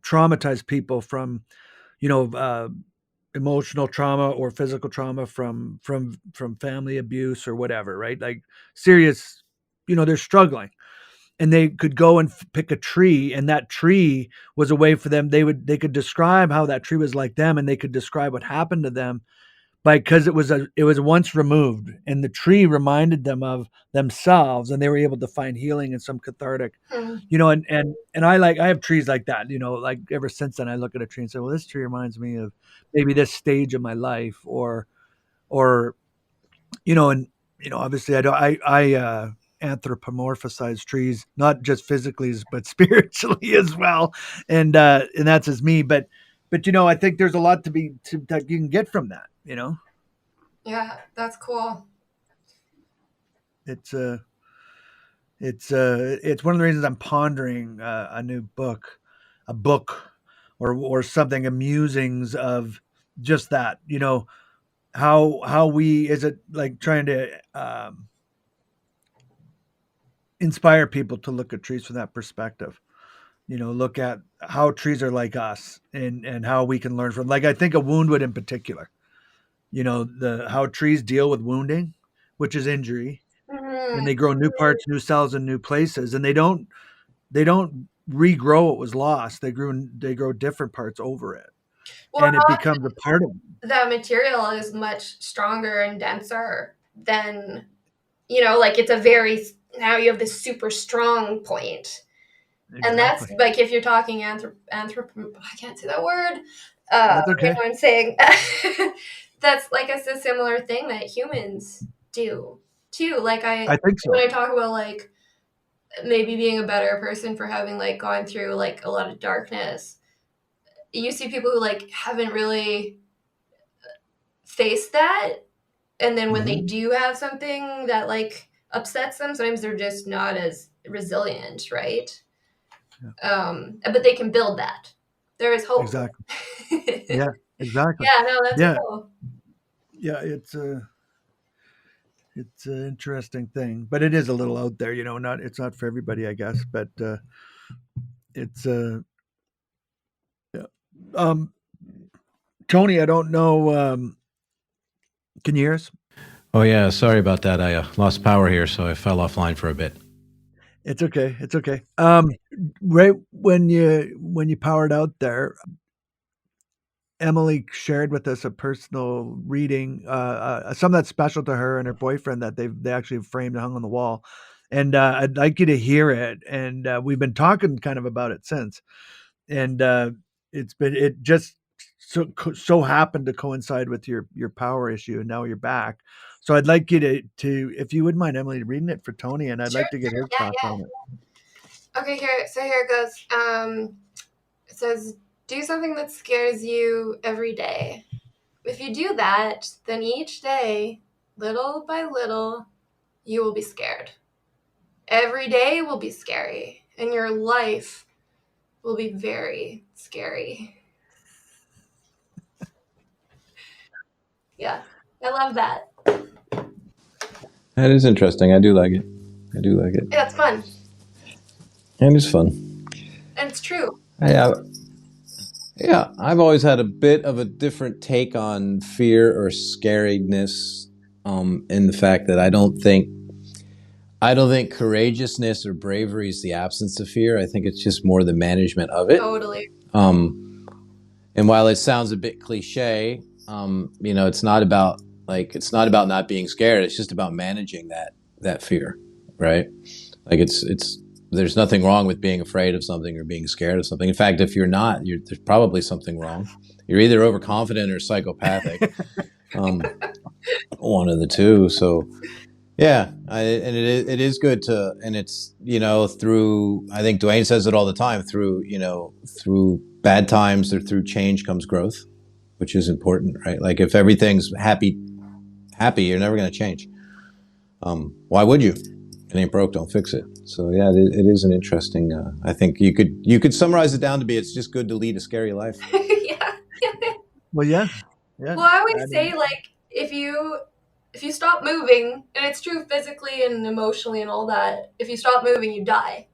traumatized people from, you know, uh, emotional trauma or physical trauma from family abuse or whatever, right? Like serious, they're struggling, and they could go and pick a tree, and that tree was a way for them. They could describe how that tree was like them, and they could describe what happened to them because it was once removed, and the tree reminded them of themselves, and they were able to find healing and some cathartic, and I have trees like that, like ever since then I look at a tree and say, well, this tree reminds me of maybe this stage of my life, or and obviously I anthropomorphize trees, not just physically but spiritually as well, and that's as me, but I think there's a lot that you can get from that. yeah, that's cool. It's it's one of the reasons I'm pondering a new book, a book, or something, a musings of just that. How we, is it like trying to inspire people to look at trees from that perspective. Look at how trees are like us, and how we can learn from. Like I think of woundwood in particular. The how trees deal with wounding, which is injury, and Mhm. they grow new parts, new cells in new places, and they don't regrow what was lost. They grow different parts over it, Well, and it becomes a part of them. the material is much stronger and denser than, like it's a very, now you have this super strong point. And that's Exactly. like if you're talking I can't say that word. That's You okay. know what I'm saying? That's like it's a similar thing that humans do too. Like I think so. when I talk about like maybe being a better person for having like gone through like a lot of darkness, you see people who like haven't really faced that, and then when they Mhm. do have something that like upsets them, sometimes they're just not as resilient, right? Yeah. But they can build that. There is hope. Exactly. Yeah. Exactly. Yeah, no, that's Yeah. cool. Yeah. It's an interesting thing, but it is a little out there. It's not for everybody, I guess. But it's yeah. um, Tony, I don't know. Can you hear us? Oh yeah, sorry about that. I lost power here, so I fell offline for a bit. It's okay. It's okay. Right when you powered out there, Emily shared with us a personal reading, something that's special to her and her boyfriend that they actually framed and hung on the wall, and I'd like you to hear it. And we've been talking kind of about it since, and it just so happened to coincide with your power issue, and now you're back. So I'd like you to if you wouldn't mind, Emily, reading it for Tony, and I'd Sure. like to get his Yeah, thoughts yeah. on it. Okay, here it goes. It says, do something that scares you every day. If you do that, then each day, little by little, you will be scared. Every day will be scary, and your life will be very scary. Yeah, I love that. That is interesting. I do like it. Yeah, it's fun. And it's fun. And it's true. Yeah, I've always had a bit of a different take on fear or scariness, in the fact that I don't think courageousness or bravery is the absence of fear. I think it's just more the management of it. Totally. And while it sounds a bit cliche, it's not about not being scared. It's just about managing that fear, right? Like there's nothing wrong with being afraid of something or being scared of something. In fact, if you're not, there's probably something wrong. You're either overconfident or psychopathic, one of the two. So, yeah, it is good to, and it's through. I think Dwayne says it all the time. Through bad times or through change comes growth, which is important, right? Like if everything's happy, you're never going to change. Why would you? It ain't broke, don't fix it. So yeah, it is an interesting. I think you could summarize it down to be: it's just good to lead a scary life. Yeah. Well, yeah. Well, I always say, like, if you stop moving, and it's true physically and emotionally and all that, if you stop moving, you die.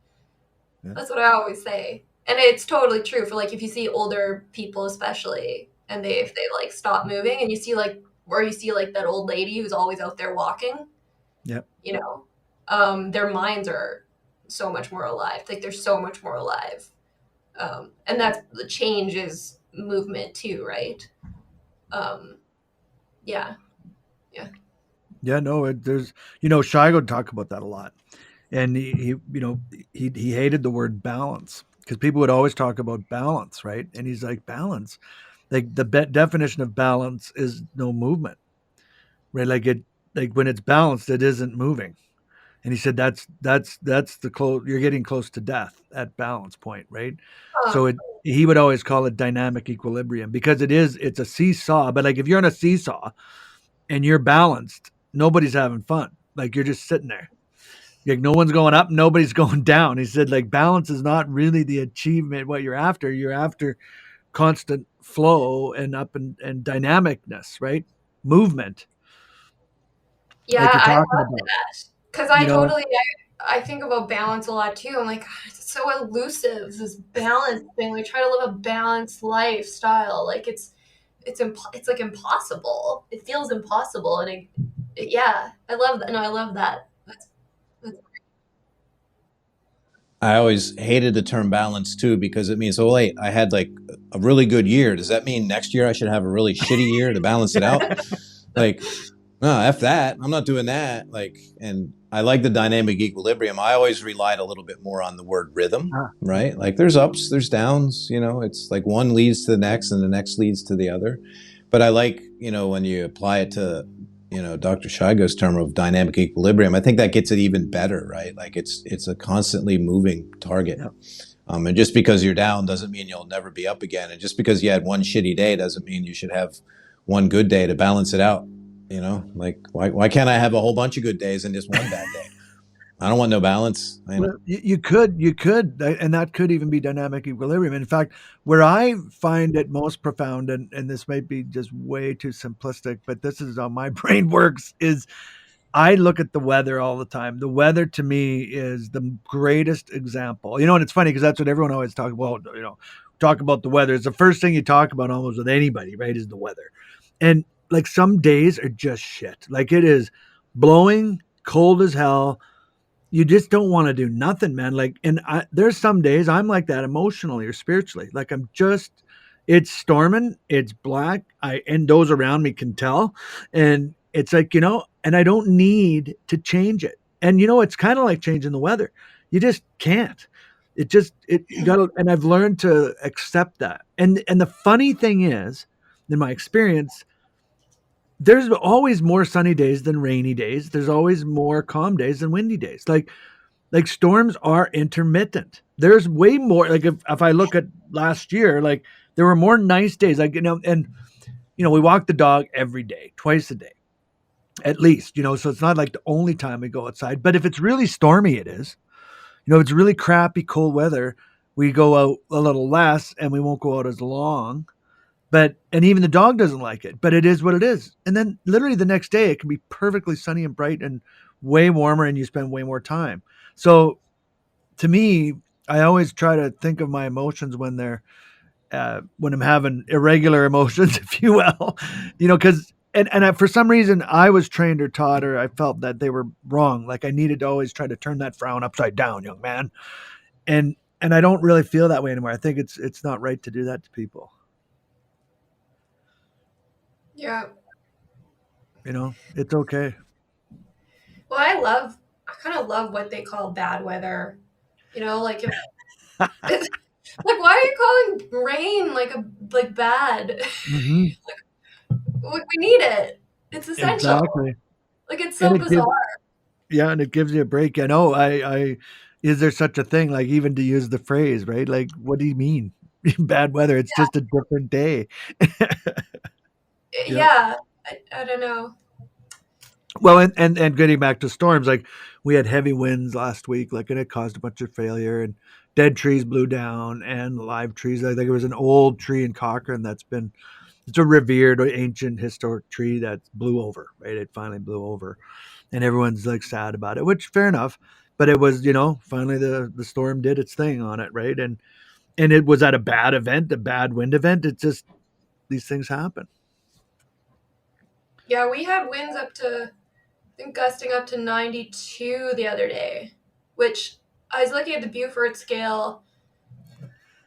Yeah. That's what I always say. And it's totally true for, like, if you see older people especially, and if they like stop moving, and you see like that old lady who's always out there walking. Yep. Their minds are so much more alive. Like they're so much more alive. And that's the change is movement too, right? Yeah. Yeah, no, there's Shigo would talk about that a lot, and he hated the word balance because people would always talk about balance, right? And he's like, balance, like the definition of balance is no movement, right? Like when it's balanced, it isn't moving. And he said that's you're getting close to death at balance point, right? So he would always call it dynamic equilibrium because it's a seesaw, but like if you're on a seesaw and you're balanced, nobody's having fun. Like you're just sitting there. Like no one's going up, nobody's going down. He said like balance is not really the achievement what you're after. You're after constant flow and up and dynamicness, right? Movement. Yeah, like I love that. Because I think about balance a lot too. I'm like, God, it's so elusive, this balance thing. We try to live a balanced lifestyle. Like it's like impossible. It feels impossible. And I love that. No, I love that. That's I always hated the term balance too because it means, oh wait, I had like a really good year. Does that mean next year I should have a really shitty year to balance it out? Like, no, F that. I'm not doing that. Like, and I like the dynamic equilibrium. I always relied a little bit more on the word rhythm, right? Like there's ups, there's downs, it's like one leads to the next and the next leads to the other. But I like, when you apply it to, Dr. Shigo's term of dynamic equilibrium, I think that gets it even better, right? Like it's a constantly moving target. Yeah. And just because you're down doesn't mean you'll never be up again. And just because you had one shitty day doesn't mean you should have one good day to balance it out. Like why can't I have a whole bunch of good days and just one bad day? I don't want no balance. Well, you could, and that could even be dynamic equilibrium. In fact, where I find it most profound, and this might be just way too simplistic, but this is how my brain works, is I look at the weather all the time. The weather to me is the greatest example. And it's funny because that's what everyone always talks about, talk about the weather. It's the first thing you talk about almost with anybody, right, is the weather. And like some days are just shit. Like it is blowing, cold as hell. You just don't want to do nothing, man. Like, and there's some days I'm like that emotionally or spiritually. Like it's storming, it's black. And those around me can tell. And it's like, and I don't need to change it. And it's kind of like changing the weather. You just can't. You gotta, and I've learned to accept that. And the funny thing is, in my experience, there's always more sunny days than rainy days. There's always more calm days than windy days. Like storms are intermittent. There's way more. Like if I look at last year, like there were more nice days. Like and we walk the dog every day, twice a day, at least. So it's not like the only time we go outside. But if it's really stormy, it is. If it's really crappy cold weather, we go out a little less and we won't go out as long. And even the dog doesn't like it, but it is what it is. And then literally the next day it can be perfectly sunny and bright and way warmer and you spend way more time. So to me, I always try to think of my emotions when when I'm having irregular emotions, if you will, because for some reason I was trained or taught, or I felt that they were wrong. Like I needed to always try to turn that frown upside down, young man. And I don't really feel that way anymore. I think it's not right to do that to people. Yeah. It's okay. Well, I kind of love what they call bad weather. Like if it's, like, why are you calling rain like bad? Mm-hmm. Like we need it. It's essential. Exactly. Like it's so bizarre. And it gives you a break. I know. Is there such a thing? Like even to use the phrase, right? Like, what do you mean? Bad weather. It's just a different day. Yeah. I don't know. Well, and getting back to storms, like we had heavy winds last week, like, and it caused a bunch of failure, and dead trees blew down and live trees. I think it was an old tree in Cochrane it's a revered ancient historic tree that blew over, right? It finally blew over and everyone's like sad about it, which fair enough. But it was, finally the storm did its thing on it, right? And it was at a bad event, a bad wind event. It's just these things happen. Yeah, we had winds up to, I think, gusting up to 92 the other day, which I was looking at the Beaufort scale,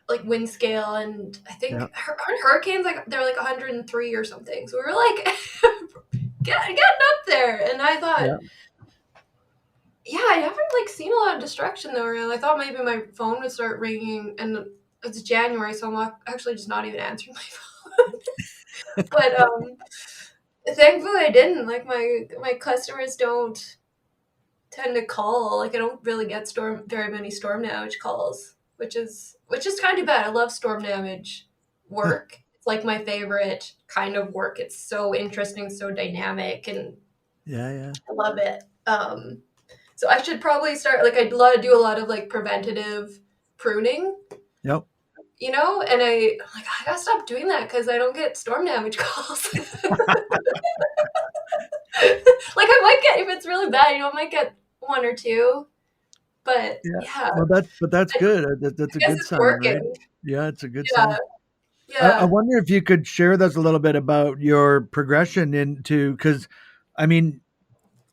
like wind scale, and I think hurricanes, like they're like 103 or something. So we were like getting up there, and I thought, I haven't like seen a lot of destruction though. Really, I thought maybe my phone would start ringing, and it's January, so I'm actually just not even answering my phone. But thankfully I didn't. Like my customers don't tend to call. Like I don't really get very many storm damage calls, which is kind of bad. I love storm damage work. It's like my favorite kind of work. It's so interesting, so dynamic, and I love it. So I should probably start, like, I'd love to do a lot of like preventative pruning. Yep. And I gotta stop doing that because I don't get storm damage calls. Like I might get, if it's really bad, I might get one or two. But yeah. Well, that's good. That's a good sign, right? Yeah, it's a good sign. Yeah. I wonder if you could share with us a little bit about your progression into, because I mean,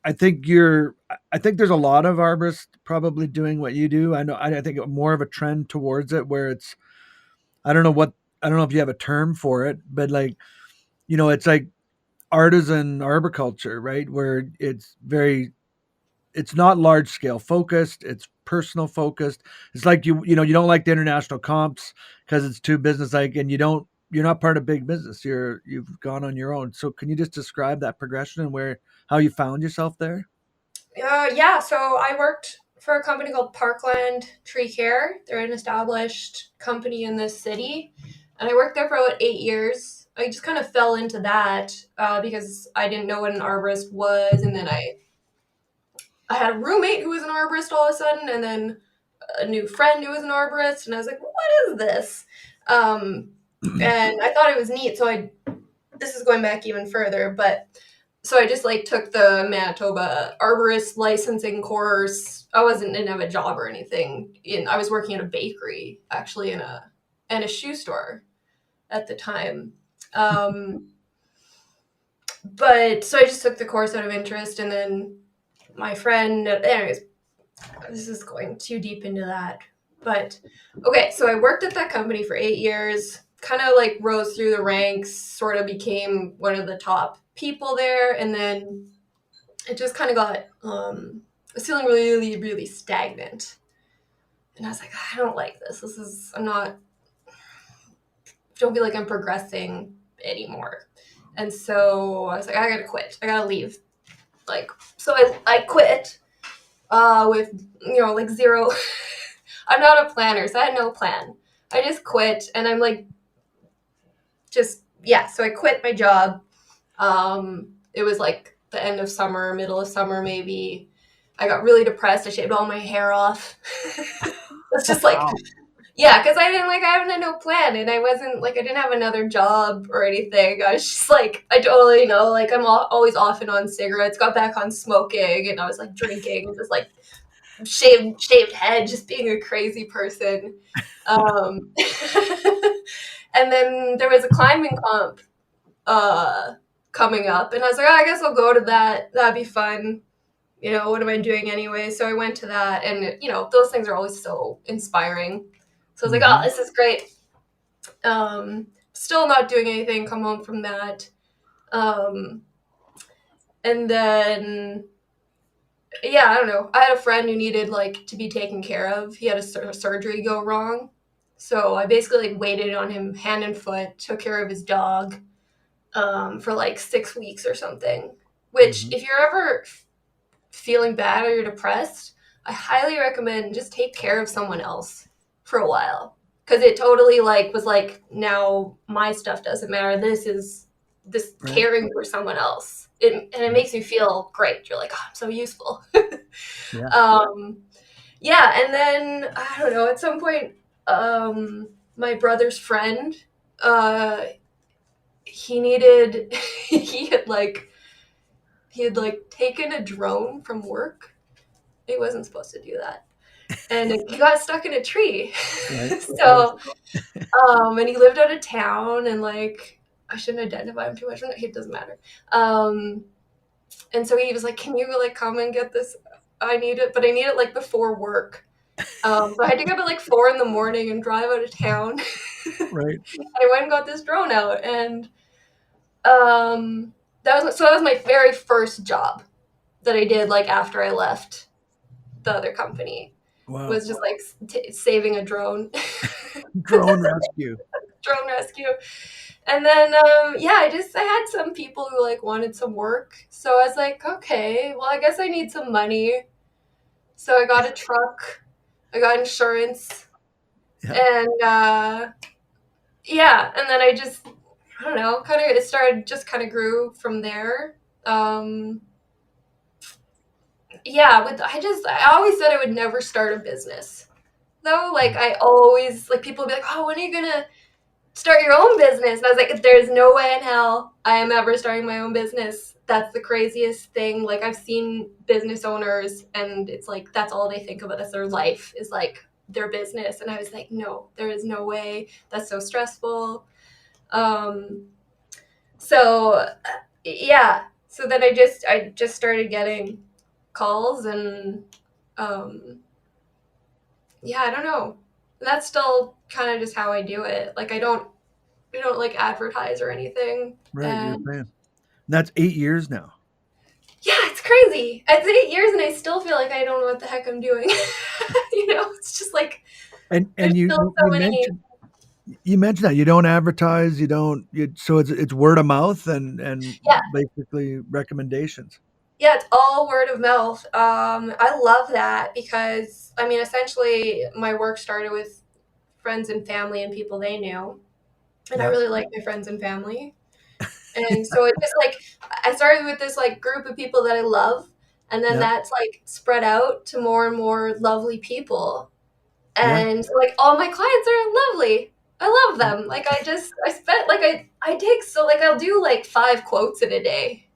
I think there's a lot of arborists probably doing what you do. I think more of a trend towards it where it's, I don't know if you have a term for it, but like, it's like artisan arboriculture, right? Where it's not large scale focused. It's personal focused. It's like, you don't like the international comps because it's too business like, and you're not part of big business. You've gone on your own. So can you just describe that progression and how you found yourself there? Yeah. So I worked for a company called Parkland Tree Care. They're an established company in this city. And I worked there for about 8 years. I just kind of fell into that because I didn't know what an arborist was. And then I had a roommate who was an arborist all of a sudden, and then a new friend who was an arborist. And I was like, what is this? And I thought it was neat. So this is going back even further, but so I just like took the Manitoba arborist licensing course. I didn't have a job or anything. I was working at a bakery, actually, in a shoe store at the time. But so I just took the course out of interest, and then my friend, anyways, this is going too deep into that. But okay, so I worked at that company for 8 years, kind of like rose through the ranks, sort of became one of the top people there, and then it just kind of got was feeling really, really stagnant. And I was like, I don't like this. I'm not, don't feel like I'm progressing anymore. And so I was like, I gotta quit. I gotta leave. Like, so I quit with, like zero. I'm not a planner, so I had no plan. I just quit, and I'm like, so I quit my job. It was like the end of summer, middle of summer, maybe. I got really depressed. I shaved all my hair off. It's just like, Wow. yeah, because I had no plan, and I wasn't like, I didn't have another job or anything. I was just like, I totally know, like, I'm always off and on cigarettes, got back on smoking, and I was like drinking, just like shaved head, just being a crazy person. And then there was a climbing comp coming up, and I was like, I guess I'll go to that. That'd be fun. What am I doing anyway? So I went to that, and those things are always so inspiring. So I was like, oh, this is great. Still not doing anything, come home from that. And then, I don't know. I had a friend who needed like to be taken care of. He had a surgery go wrong. So I basically like waited on him hand and foot, took care of his dog for like 6 weeks or something. Which, if you're ever feeling bad or you're depressed, I highly recommend just take care of someone else for a while. Because it totally like was like, now my stuff doesn't matter. This right. Caring for someone else. It makes you feel great. You're like, oh, I'm so useful. Yeah. And then I don't know, at some point, my brother's friend, he had taken a drone from work. He wasn't supposed to do that. And he got stuck in a tree. Right. So, and he lived out of town, and like, I shouldn't identify him too much. It doesn't matter. And so he was like, can you like come and get this? I need it, but I need it like before work. So I had to get up at like 4 a.m. and drive out of town. Right. And I went and got this drone out, and that was my very first job that I did like after I left the other company. Wow. Was just like saving a drone. Drone rescue. Drone rescue. And then I had some people who like wanted some work, so I was like, okay, well, I guess I need some money. So I got a truck, I got insurance, and and then I don't know, it grew from there. I always said I would never start a business, though. Like, I always, like, people would be like, oh, when are you gonna start your own business? And I was like, there's no way in hell I am ever starting my own business. That's the craziest thing. Like, I've seen business owners, and it's like, that's all they think about as their life is like their business. And I was like, no, there is no way. That's so stressful. So then I just started getting calls, and I don't know. That's still kind of just how I do it. Like, I don't like advertise or anything. Right, you're saying. That's 8 years now. Yeah, it's crazy. It's 8 years, and I still feel like I don't know what the heck I'm doing. It's just like, and you mentioned that you don't advertise, so it's word of mouth and basically recommendations. Yeah, it's all word of mouth. I love that because, I mean, essentially my work started with friends and family and people they knew. And I really like my friends and family. And so it just like, I started with this like group of people that I love. And then that's like spread out to more and more lovely people. And like all my clients are lovely. I love them. Like I spent like, I take, so like I'll do like 5 quotes in a day.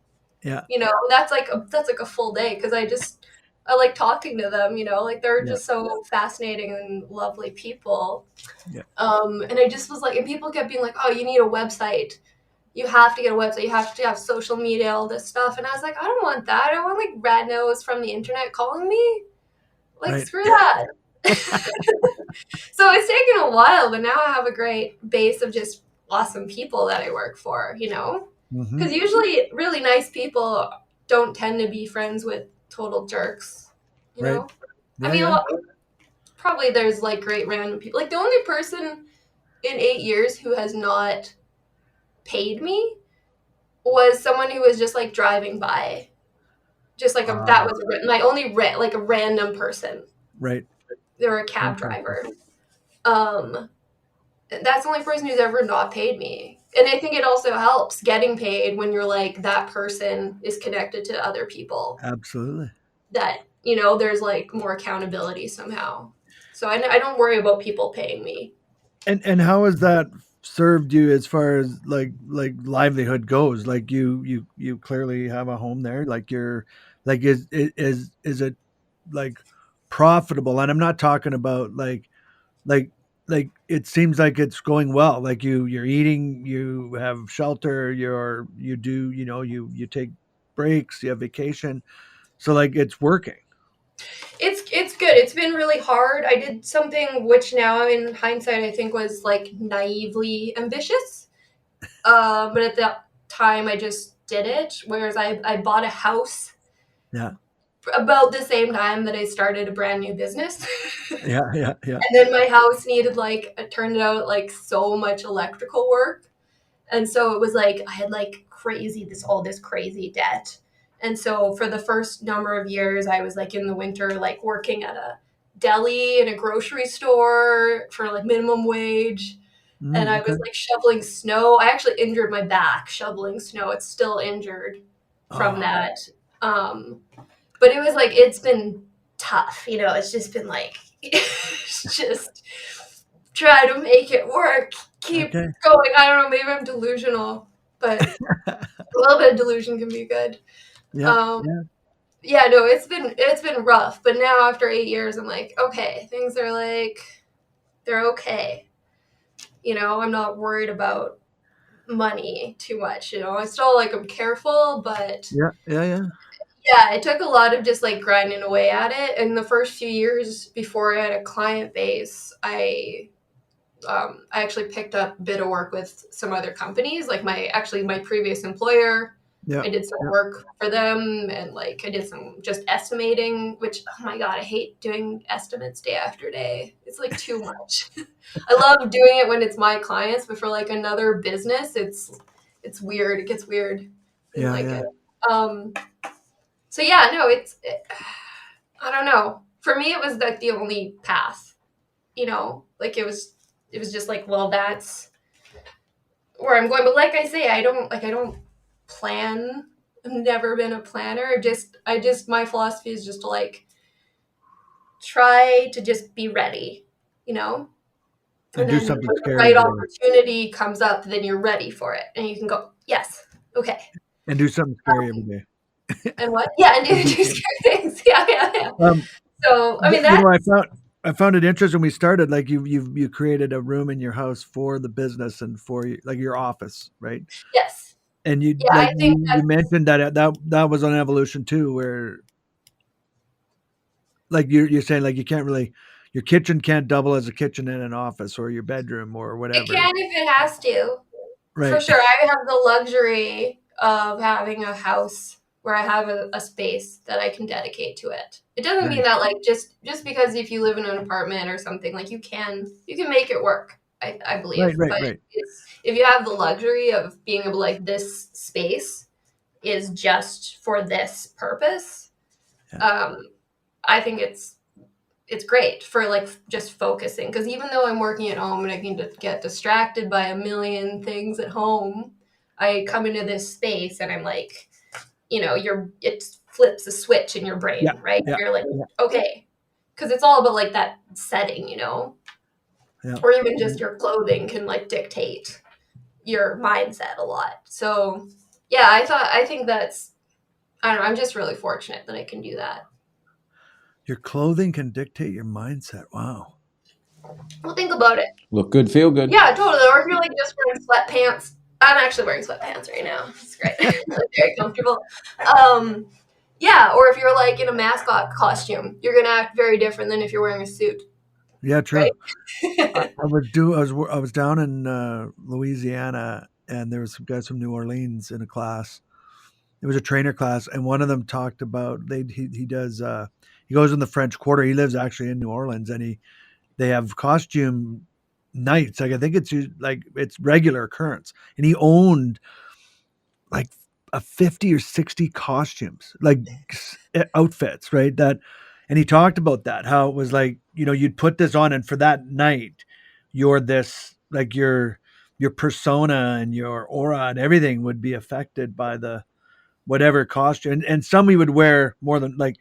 Yeah. That's like a full day. Cause I like talking to them, like they're just so fascinating and lovely people. Yeah. And I just was like, and people kept being like, oh, you need a website. you have to get a website, you have to have social media, all this stuff. And I was like, I don't want that. I don't want like randos from the internet calling me. Like, Right. screw that. So it's taken a while, but now I have a great base of just awesome people that I work for, you know? Mhm. Because usually really nice people don't tend to be friends with total jerks, you Right. know? Yeah, I mean, yeah. probably there's like great random people. Like the only person in 8 years who has not paid me was someone who was just like driving by. Just like that was my only like a random person. Right. They were a cab driver. That's the only person who's ever not paid me. And I think it also helps getting paid when you're like, that person is connected to other people. Absolutely. That, you know, there's like more accountability somehow. So I don't worry about people paying me. And how has that served you as far as like livelihood goes? Like you clearly have a home there. Like you're like is it like profitable? And I'm not talking about like it seems like it's going well. Like you're eating, you have shelter, you do, you know, you take breaks, you have vacation. So like it's working. It's good. It's been really hard. I did something which now in hindsight I think was like naively ambitious. But at that time I just did it. Whereas I bought a house Yeah. about the same time that I started a brand new business. Yeah. And then my house needed like, it turned out like so much electrical work. And so it was like, I had like all this crazy debt. And so for the first number of years, I was like in the winter, like working at a deli and a grocery store for like minimum wage. And I was like shoveling snow. I actually injured my back shoveling snow. It's still injured from that. But it was like, it's been tough, you know, it's just been like, just try to make it work. Keep going. I don't know, maybe I'm delusional, but a little bit of delusion can be good. No, it's been rough, but now after 8 years, I'm like, okay, things are like, they're okay. You know, I'm not worried about money too much, you know, I still like, I'm careful, but yeah, it took a lot of just like grinding away at it. And the first few years before I had a client base, I actually picked up a bit of work with some other companies, like my previous employer. I did some work for them, and like I did some just estimating, which, oh my God, I hate doing estimates day after day. It's like too much. I love doing it when it's my clients, but for like another business, it's weird. It gets weird. It. So yeah, no, I don't know. For me, it was like the only path, you know, like it was just like, well, that's where I'm going. But like I say, I don't plan. I've never been a planner. My philosophy is just to like try to just be ready, you know, and do something when scary. The right opportunity comes up, then you're ready for it, and you can go, yes, okay, and do something scary every day. And what? Yeah, and do scary things. Yeah. So I mean, that. You know, I found it interesting when we started. Like you created a room in your house for the business and for like your office, right? Yes. And you mentioned that was an evolution too, where like you're saying like you can't really, your kitchen can't double as a kitchen in an office or your bedroom or whatever. It can if it has to. Right. For sure. I have the luxury of having a house where I have a space that I can dedicate to it. It doesn't mean that like just because if you live in an apartment or something, like you can make it work. I believe. Right. If you have the luxury of being able to, like, this space is just for this purpose, I think it's great for like just focusing, because even though I'm working at home and I can get distracted by a million things at home, I come into this space and I'm like, you know, it flips a switch in your brain, right? You're like, okay, because it's all about like that setting, you know, or even just your clothing can like dictate your mindset a lot. So yeah, I think that's, I don't know, I'm just really fortunate that I can do that. Your clothing can dictate your mindset. Wow. Well, think about it. Look good, feel good. Yeah, totally. Or if you're like just wearing sweatpants I'm actually wearing sweatpants right now. It's great. Very comfortable. Yeah, or if you're like in a mascot costume, you're gonna act very different than if you're wearing a suit, Yeah, true. right? I was down in Louisiana, and there was some guys from New Orleans in a class. It was a trainer class, and one of them talked about he does he goes in the French Quarter. He lives actually in New Orleans, and they have costume nights. Like I think it's regular occurrence, and he owned like a 50 or 60 costumes, like outfits, right? And he talked about that, how it was like, you'd put this on, and for that night, you're this, like your persona and your aura and everything would be affected by the whatever costume. And some he would wear more than like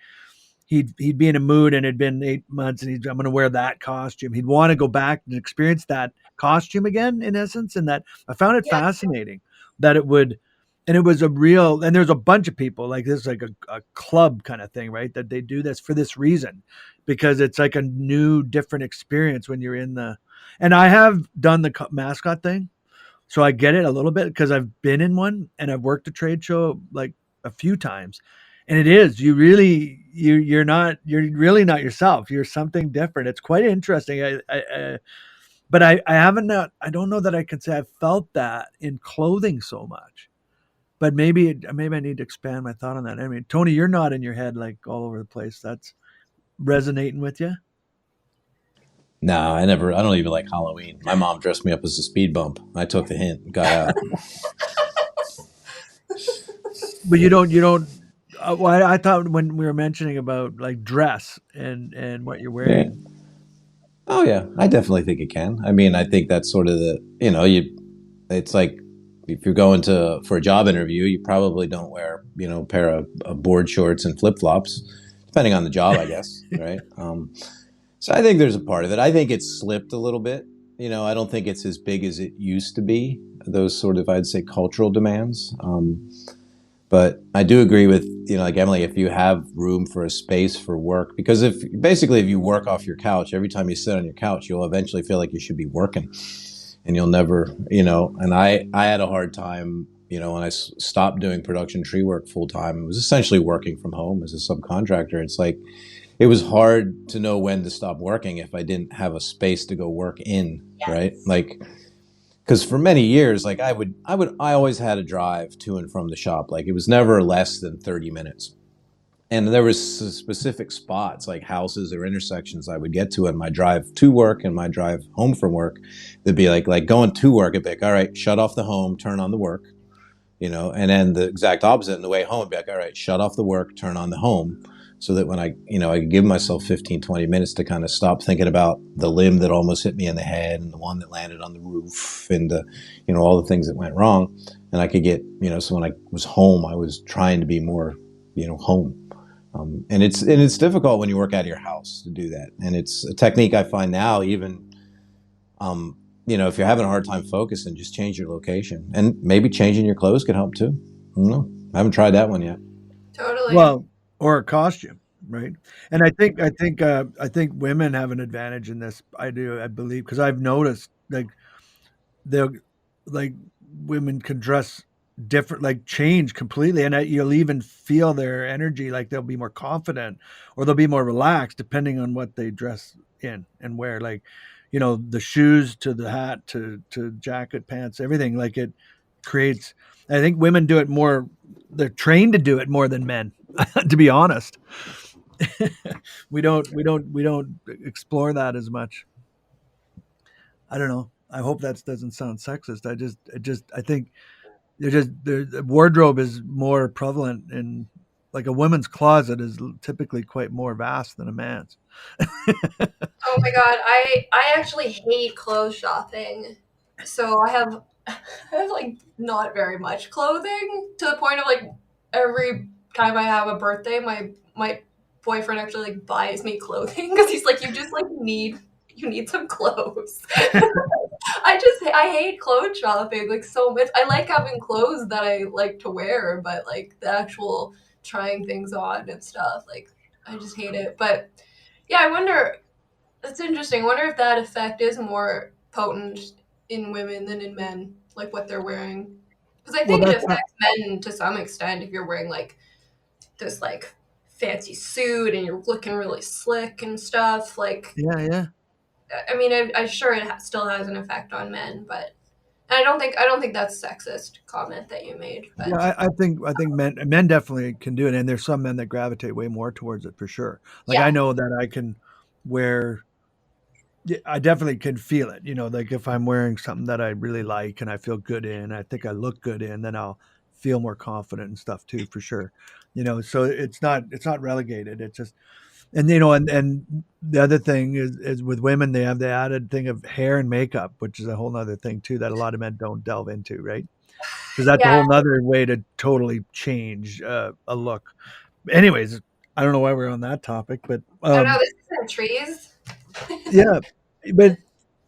he'd be in a mood and it'd been 8 months and I'm going to wear that costume. He'd want to go back and experience that costume again, in essence. And that I found it Yeah. fascinating that it would, and it was a real, and there's a bunch of people like this, like a club kind of thing, right? That they do this for this reason, because it's like a new, different experience when you're in and I have done the mascot thing. So I get it a little bit because I've been in one and I've worked a trade show like a few times. And it is, you're really not yourself. You're something different. It's quite interesting. But I haven't, I don't know that I can say I've felt that in clothing so much. But maybe I need to expand my thought on that. I mean, Tony, you're nodding your head like all over the place. That's resonating with you. No, I don't even like Halloween. My mom dressed me up as a speed bump. I took the hint, got out. But you don't. Well, I thought when we were mentioning about like dress and what you're wearing. Yeah. Oh yeah, I definitely think it can. I mean, I think that's sort of it's like if you're going for a job interview, you probably don't wear, a pair of board shorts and flip flops, depending on the job, I guess, right? So I think there's a part of it. I think it's slipped a little bit. I don't think it's as big as it used to be. Those sort of, I'd say, cultural demands. But I do agree with, like Emily, if you have room for a space for work, because if you work off your couch, every time you sit on your couch, you'll eventually feel like you should be working, and you'll never, and I had a hard time, when I stopped doing production tree work full time. It was essentially working from home as a subcontractor. It's like, it was hard to know when to stop working if I didn't have a space to go work in, Yes. right? Like, because for many years, like I always had a drive to and from the shop. Like it was never less than 30 minutes. And there was specific spots like houses or intersections I would get to in my drive to work and my drive home from work. That'd be like going to work, it'd be like, all right, shut off the home, turn on the work, and then the exact opposite in the way home, it'd be like, all right, shut off the work, turn on the home. So that when I could give myself 15, 20 minutes to kind of stop thinking about the limb that almost hit me in the head and the one that landed on the roof and all the things that went wrong. And I could get, so when I was home, I was trying to be more, home. And it's difficult when you work out of your house to do that. And it's a technique I find now, even, if you're having a hard time focusing, just change your location, and maybe changing your clothes can help too. I don't know. I haven't tried that one yet. Totally. Well, or a costume, right? And I think women have an advantage in this. I believe, because I've noticed like they'll like women can dress different, like change completely, and you'll even feel their energy, like they'll be more confident or they'll be more relaxed depending on what they dress in and wear. Like, the shoes to the hat to jacket, pants, everything. Like it creates. I think women do it more. They're trained to do it more than men. To be honest, we don't explore that as much. I don't know. I hope that doesn't sound sexist. I think the wardrobe is more prevalent in, like, a woman's closet is typically quite more vast than a man's. Oh my god, I actually hate clothes shopping. So I have like not very much clothing, to the point of like every time I have a birthday, my boyfriend actually like buys me clothing because he's like, you need some clothes. I hate clothes shopping like so much. I like having clothes that I like to wear, but like the actual trying things on and stuff, like I just hate it. But yeah, I wonder. That's interesting. I wonder if that effect is more potent in women than in men, like what they're wearing. Because I Well, think it that's not, affects men to some extent if you're wearing like this like fancy suit and you're looking really slick and stuff. Like, yeah. I mean, I'm sure it still has an effect on men, but and I don't think that's a sexist comment that you made. Yeah, But I think men definitely can do it, and there's some men that gravitate way more towards it for sure. Like yeah, I know that I can wear. Yeah, I definitely can feel it. Like if I'm wearing something that I really like and I feel good in, I think I look good in, then I'll feel more confident and stuff too, for sure. So it's not relegated. It's just and the other thing is with women they have the added thing of hair and makeup, which is a whole nother thing too that a lot of men don't delve into, right? Because that's a yeah. whole nother way to totally change a look. Anyways, I don't know why we're on that topic, but I don't know. This isn't trees. yeah, but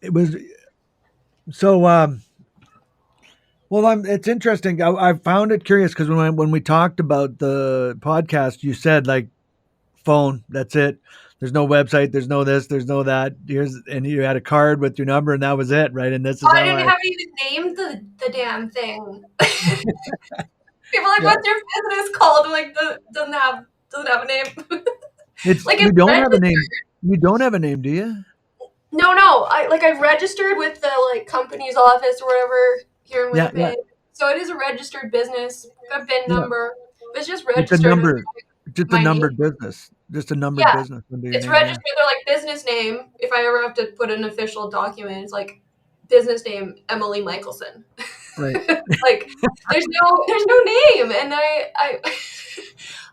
it was so. Well, it's interesting. I found it curious because when we talked about the podcast, you said like phone. That's it. There's no website. There's no this. There's no that. And you had a card with your number, and that was it, right? And this Oh, is I how didn't I. haven't even named the damn thing. People are like, Yeah, what's your business called? I'm like, doesn't have a name. Like you it's don't have a registered. name. You don't have a name, do you? No. I've registered with the like company's office or whatever here in Yeah, yeah, Winnipeg. So it is a registered business. Got a BIN yeah. number. But it's just It's a registered under number. Just a my name. numbered business. Just a numbered Yeah, business under your it's name. Yeah. registered. They're like business name. If I ever have to put an official document, it's like business name Emily Michelson. Right. Like there's no name, and I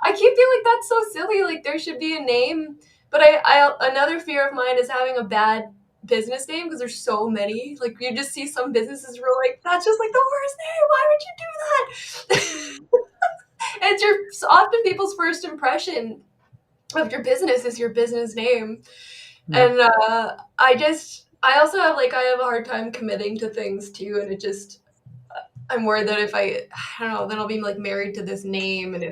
I keep feeling like that's so silly. Like there should be a name, but I another fear of mine is having a bad business name because there's so many. Like you just see some businesses where like that's just like the worst name. Why would you do that? It's often people's first impression of your business is your business name. Yeah. And I also have a hard time committing to things too, and I'm worried that if I don't know, then I'll be like married to this name, and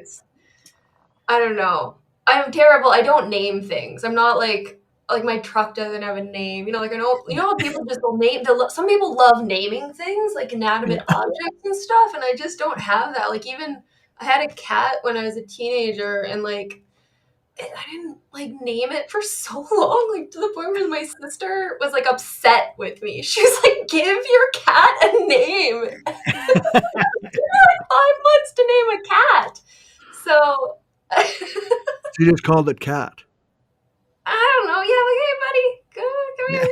I don't know. I'm terrible. I don't name things. I'm not like my truck doesn't have a name. Like I know how people just will name. Some people love naming things like inanimate Yeah. objects and stuff, and I just don't have that. Like even I had a cat when I was a teenager, and like I didn't like name it for so long, like to the point where my sister was like upset with me. She was like, "Give your cat a name." It took me like 5 months to name a cat. So She just called it cat. I don't know. Yeah, like, hey, buddy, come here.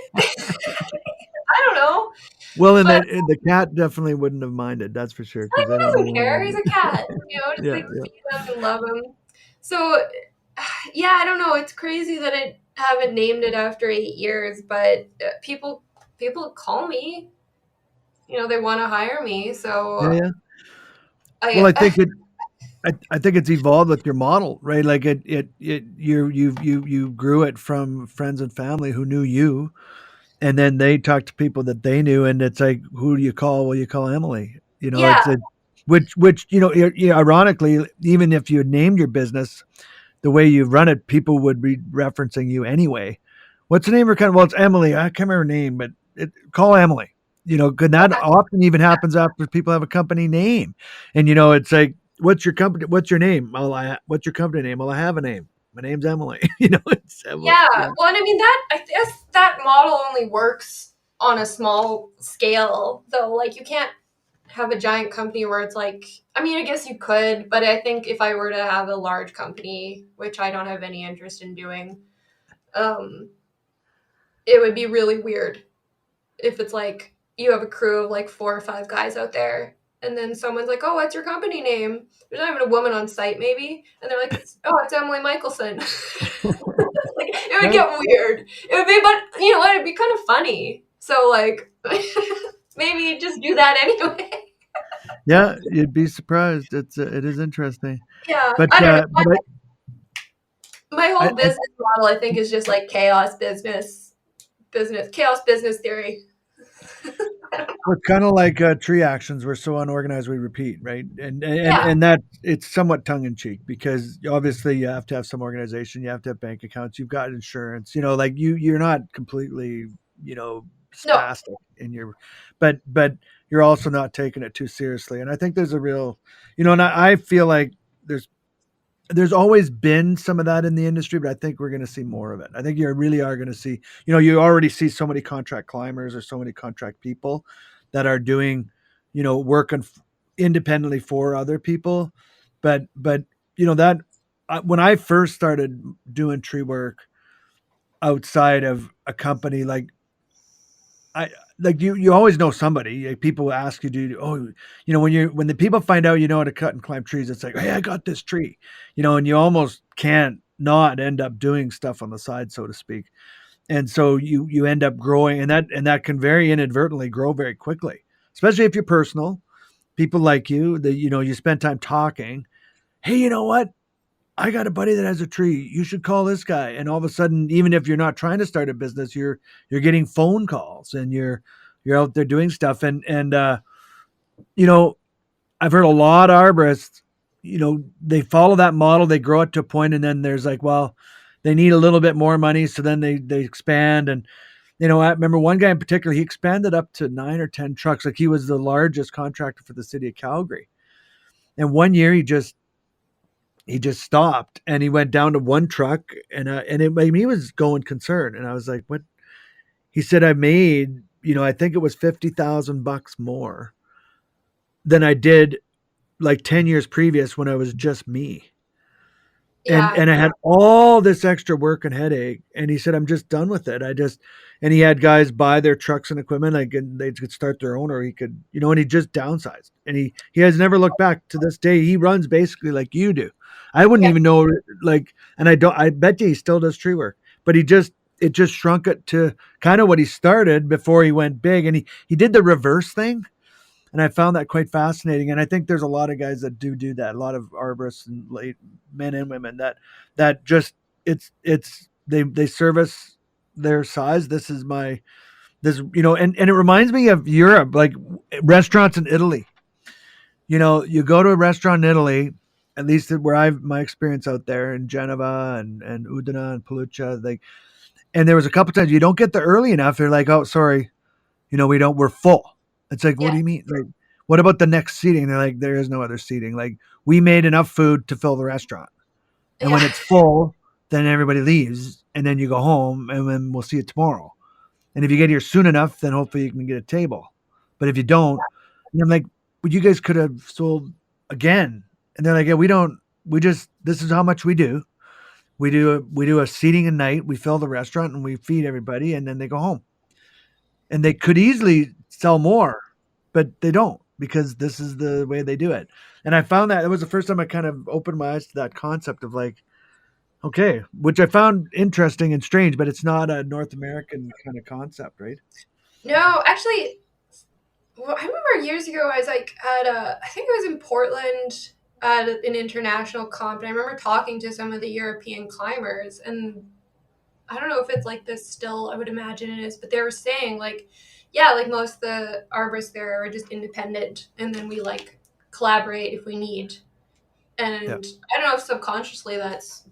I don't know, Well, and but the cat definitely wouldn't have minded. That's for sure, because like, they who don't doesn't know care? He's anything. a cat, just Yeah, like yeah. feed him and love him. So yeah, I don't know. It's crazy that I haven't named it after 8 years, but people call me. They want to hire me, Yeah, so yeah. Well, I I think it's evolved with your model, right? Like you grew it from friends and family who knew you, and then they talked to people that they knew, and it's like, who do you call? Well, you call Emily. yeah, It's a which ironically, even if you had named your business the way you run it, people would be referencing you anyway. What's the name of her company? Well, it's Emily. I can't remember her name, but call Emily. Good. That often even happens after people have a company name, and it's like, what's your company? What's your name? Well, what's your company name? Well, I have a name. My name's Emily. It's Emily. yeah. Yeah. Well, and I mean I guess that model only works on a small scale, though. Like you can't have a giant company where it's like, I mean, I guess you could, but I think if I were to have a large company, which I don't have any interest in doing, it would be really weird if it's like you have a crew of like 4 or 5 guys out there, and then someone's like, "Oh, what's your company name?" There's not even a woman on site, maybe, and they're like, "Oh, it's Emily Michelson." Like it would Right. get weird. It would be, but you know what? It'd be kind of funny. So like, maybe just do that anyway. Yeah, you'd be surprised. It is interesting, Yeah, but I don't know. but My I, whole business model, I think, is just like chaos theory. We're kind of like tree actions. We're so unorganized we repeat, right? Yeah, And that it's somewhat tongue in cheek because obviously you have to have some organization. You have to have bank accounts. You've got insurance. Like you're not completely, No. spastic in your, but you're also not taking it too seriously. And I think there's a real, and I feel like there's always been some of that in the industry, but I think we're going to see more of it. I think you really are going to see, you already see so many contract climbers or so many contract people that are doing, working independently for other people. But that when I first started doing tree work outside of a company, like I like you always know somebody. Like, people ask you, when the people find out you know how to cut and climb trees, it's like, hey, I got this tree, and you almost can't not end up doing stuff on the side, so to speak. And so you end up growing, and that can very inadvertently grow very quickly, especially if you're personal. People like you, that you spend time talking. Hey, you know what? I got a buddy that has a tree. You should call this guy. And all of a sudden, even if you're not trying to start a business, you're getting phone calls, and you're out there doing stuff. You know, I've heard a lot of arborists, they follow that model, they grow it to a point, and then there's like, well, they need a little bit more money, so then they expand. And I remember one guy in particular, he expanded up to 9 or 10 trucks. Like, he was the largest contractor for the city of Calgary. And one year he just stopped, and he went down to one truck, and it made me, was going concerned. And I was like, what? He said, I made, I think it was $50,000 more than I did like 10 years previous when I was just me. Yeah. And I had all this extra work and headache. And he said, I'm just done with it. And he had guys buy their trucks and equipment, like, and they could start their own, or he could, and he just downsized. And he has never looked back to this day. He runs basically like you do. I wouldn't even know, like, and I bet you he still does tree work, but it just shrunk it to kind of what he started before he went big. And he did the reverse thing. And I found that quite fascinating. And I think there's a lot of guys that do that. A lot of arborists and late men and women that just, they service their size. And it reminds me of Europe, like restaurants in Italy. You go to a restaurant in Italy, at least where my experience out there in Genova and Udine and Peluccia, and there was a couple times you don't get there early enough. They're like, oh, sorry, we're full. It's like, what do you mean? Like, what about the next seating? They're like, there is no other seating. Like, we made enough food to fill the restaurant. And when it's full, then everybody leaves, and then you go home, and then we'll see you tomorrow. And if you get here soon enough, then hopefully you can get a table. But if you don't, and I'm like, well, you guys could have sold again. And they're like, yeah, this is how much we do. We do a seating a night. We fill the restaurant and we feed everybody, and then they go home. And they could easily sell more, but they don't, because this is the way they do it. And I found that it was the first time I kind of opened my eyes to that concept of like, okay, which I found interesting and strange, but it's not a North American kind of concept, right? No, actually, well, I remember years ago I was like I think it was in Portland at an international comp, and I remember talking to some of the European climbers, and I don't know if it's like this still, I would imagine it is, but they were saying like, yeah, like most of the arborists there are just independent, and then we like collaborate if we need. And I don't know if subconsciously that's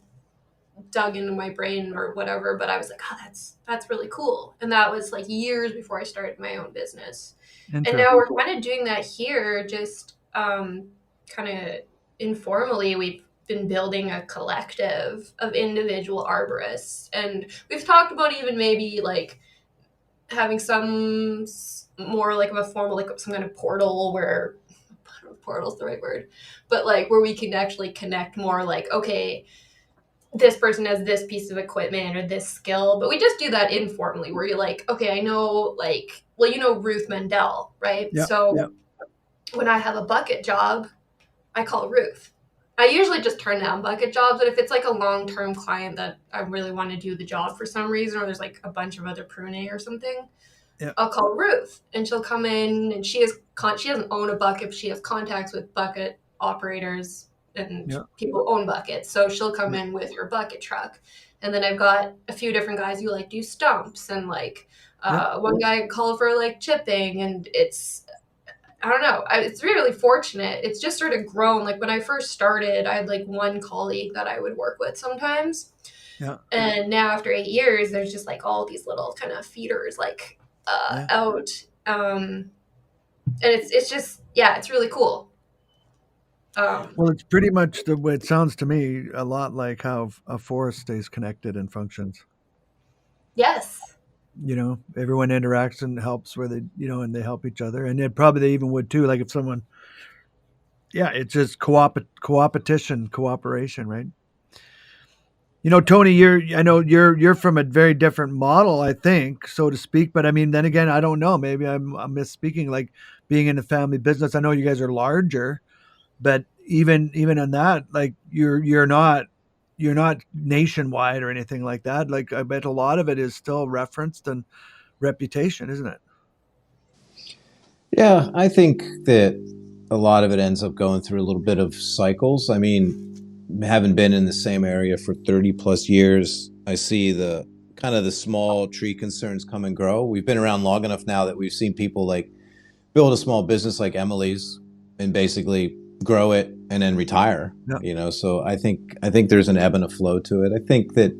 dug into my brain or whatever, but I was like, oh, that's really cool. And that was like years before I started my own business. And now we're kind of doing that here, just kind of informally. We've been building a collective of individual arborists, and we've talked about even maybe like having some more like of a formal, like some kind of portal's the right word, but like where we can actually connect more, like, okay, this person has this piece of equipment or this skill, but we just do that informally, where you're like, okay, I know, like, well, Ruth Mendel, right? When I have a bucket job, I call Ruth. I usually just turn down bucket jobs, but if it's like a long-term client that I really want to do the job for some reason, or there's like a bunch of other pruning or something, I'll call Ruth, and she'll come in, and she doesn't own a bucket, but she has contacts with bucket operators and people own buckets. So she'll come in with her bucket truck. And then I've got a few different guys who like do stumps, and like one guy called for like chipping, and I don't know. It's really fortunate. It's just sort of grown. Like when I first started, I had like one colleague that I would work with sometimes. Yeah. And now after 8 years, there's just like all these little kind of feeders like out. And it's just, yeah, it's really cool. Well, it's pretty much the way it sounds to me a lot like how a forest stays connected and functions. Yes. Everyone interacts and helps where they, and they help each other. And then probably they even would too. Like if someone, yeah, it's just cooperation, right? Tony, I know you're from a very different model, I think, so to speak. But I mean, then again, I don't know. Maybe I'm misspeaking. Like being in the family business, I know you guys are larger, but even in that, like you're not nationwide or anything like that. Like I bet a lot of it is still referenced and reputation, isn't it? Yeah, I think that a lot of it ends up going through a little bit of cycles. I mean, having been in the same area for 30 plus years, I see the kind of the small tree concerns come and grow. We've been around long enough now that we've seen people like build a small business like Emily's and basically grow it and then retire. Yeah. So I think there's an ebb and a flow to it. I think that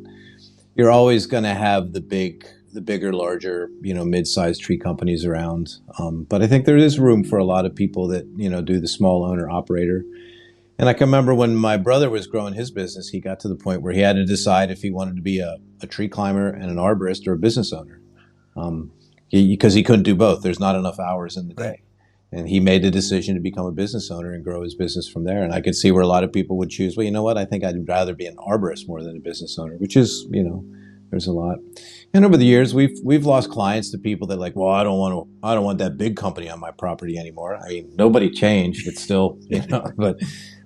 you're always going to have the bigger, larger, mid-sized tree companies around. But I think there is room for a lot of people that, do the small owner operator. And I can remember when my brother was growing his business, he got to the point where he had to decide if he wanted to be a tree climber and an arborist or a business owner. Because he couldn't do both. There's not enough hours in the day. Right. And he made the decision to become a business owner and grow his business from there. And I could see where a lot of people would choose, well, you know what? I think I'd rather be an arborist more than a business owner, which is, there's a lot. And over the years, we've lost clients to people that like, well, I don't want that big company on my property anymore. I mean, nobody changed. It's still,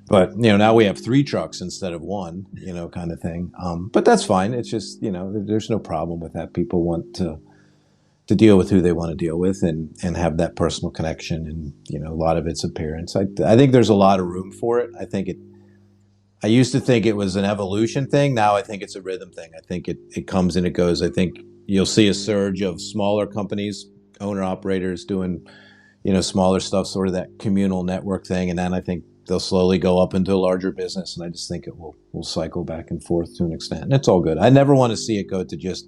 but now we have 3 trucks instead of 1, kind of thing. But that's fine. It's just, there's no problem with that. People want to deal with who they want to deal with and have that personal connection and, a lot of its appearance. I think there's a lot of room for it. I used to think it was an evolution thing. Now I think it's a rhythm thing. I think it comes and it goes. I think you'll see a surge of smaller companies, owner operators doing, smaller stuff, sort of that communal network thing. And then I think they'll slowly go up into a larger business. And I just think it will cycle back and forth to an extent. And it's all good. I never want to see it go to just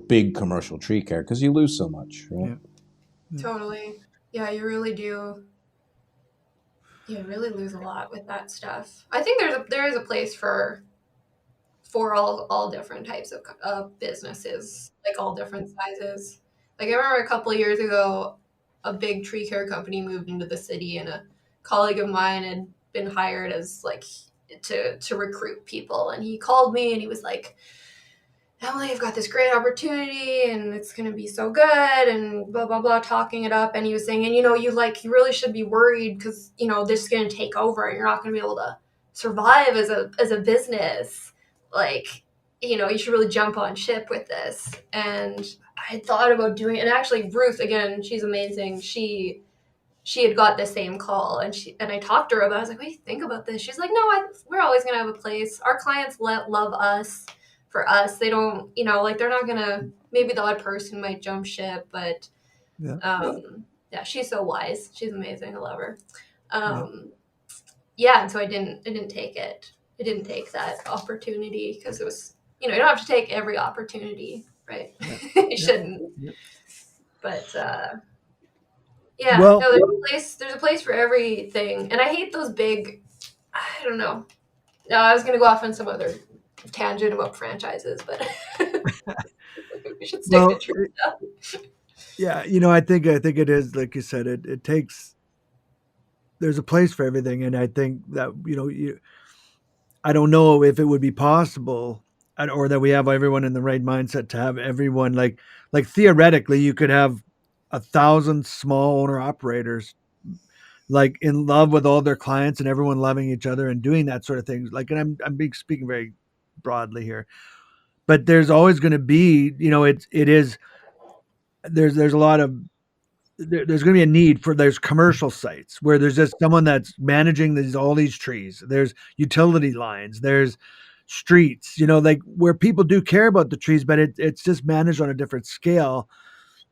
big commercial tree care because you lose so much, right? Yeah. Totally. Yeah, you really do. You really lose a lot with that stuff. I think there is a place for all different types of businesses, like all different sizes. Like I remember a couple of years ago, a big tree care company moved into the city, and a colleague of mine had been hired as like to recruit people, and he called me and he was like, Emily, I've got this great opportunity and it's going to be so good and blah, blah, blah, talking it up. And he was saying, and you really should be worried because, this is going to take over and you're not going to be able to survive as a business. Like, you should really jump on ship with this. And I thought about doing it. And actually Ruth, again, she's amazing. She had got the same call and I talked to her about it. I was like, what do you think about this? She's like, no, we're always going to have a place. Our clients love us. For us, they don't, they're not gonna, maybe the odd person might jump ship, but yeah, she's so wise. She's amazing. I love her. And so I didn't take it. I didn't take that opportunity because it was, you don't have to take every opportunity, right? You shouldn't. But no, there's a place for everything. And I hate those big, I don't know. No, I was gonna go off on some other tangent about franchises, but we should stick to true stuff. Yeah, I think it is like you said. It takes. There's a place for everything, and I think that I don't know if it would be possible, or that we have everyone in the right mindset to have everyone like theoretically, you could have 1,000 small owner operators like in love with all their clients and everyone loving each other and doing that sort of thing. Like, and I'm speaking very broadly here, but there's always going to be, there's a lot of, there's going to be a need for, there's commercial sites where there's just someone that's managing all these trees. There's utility lines, there's streets, like where people do care about the trees, but it's just managed on a different scale.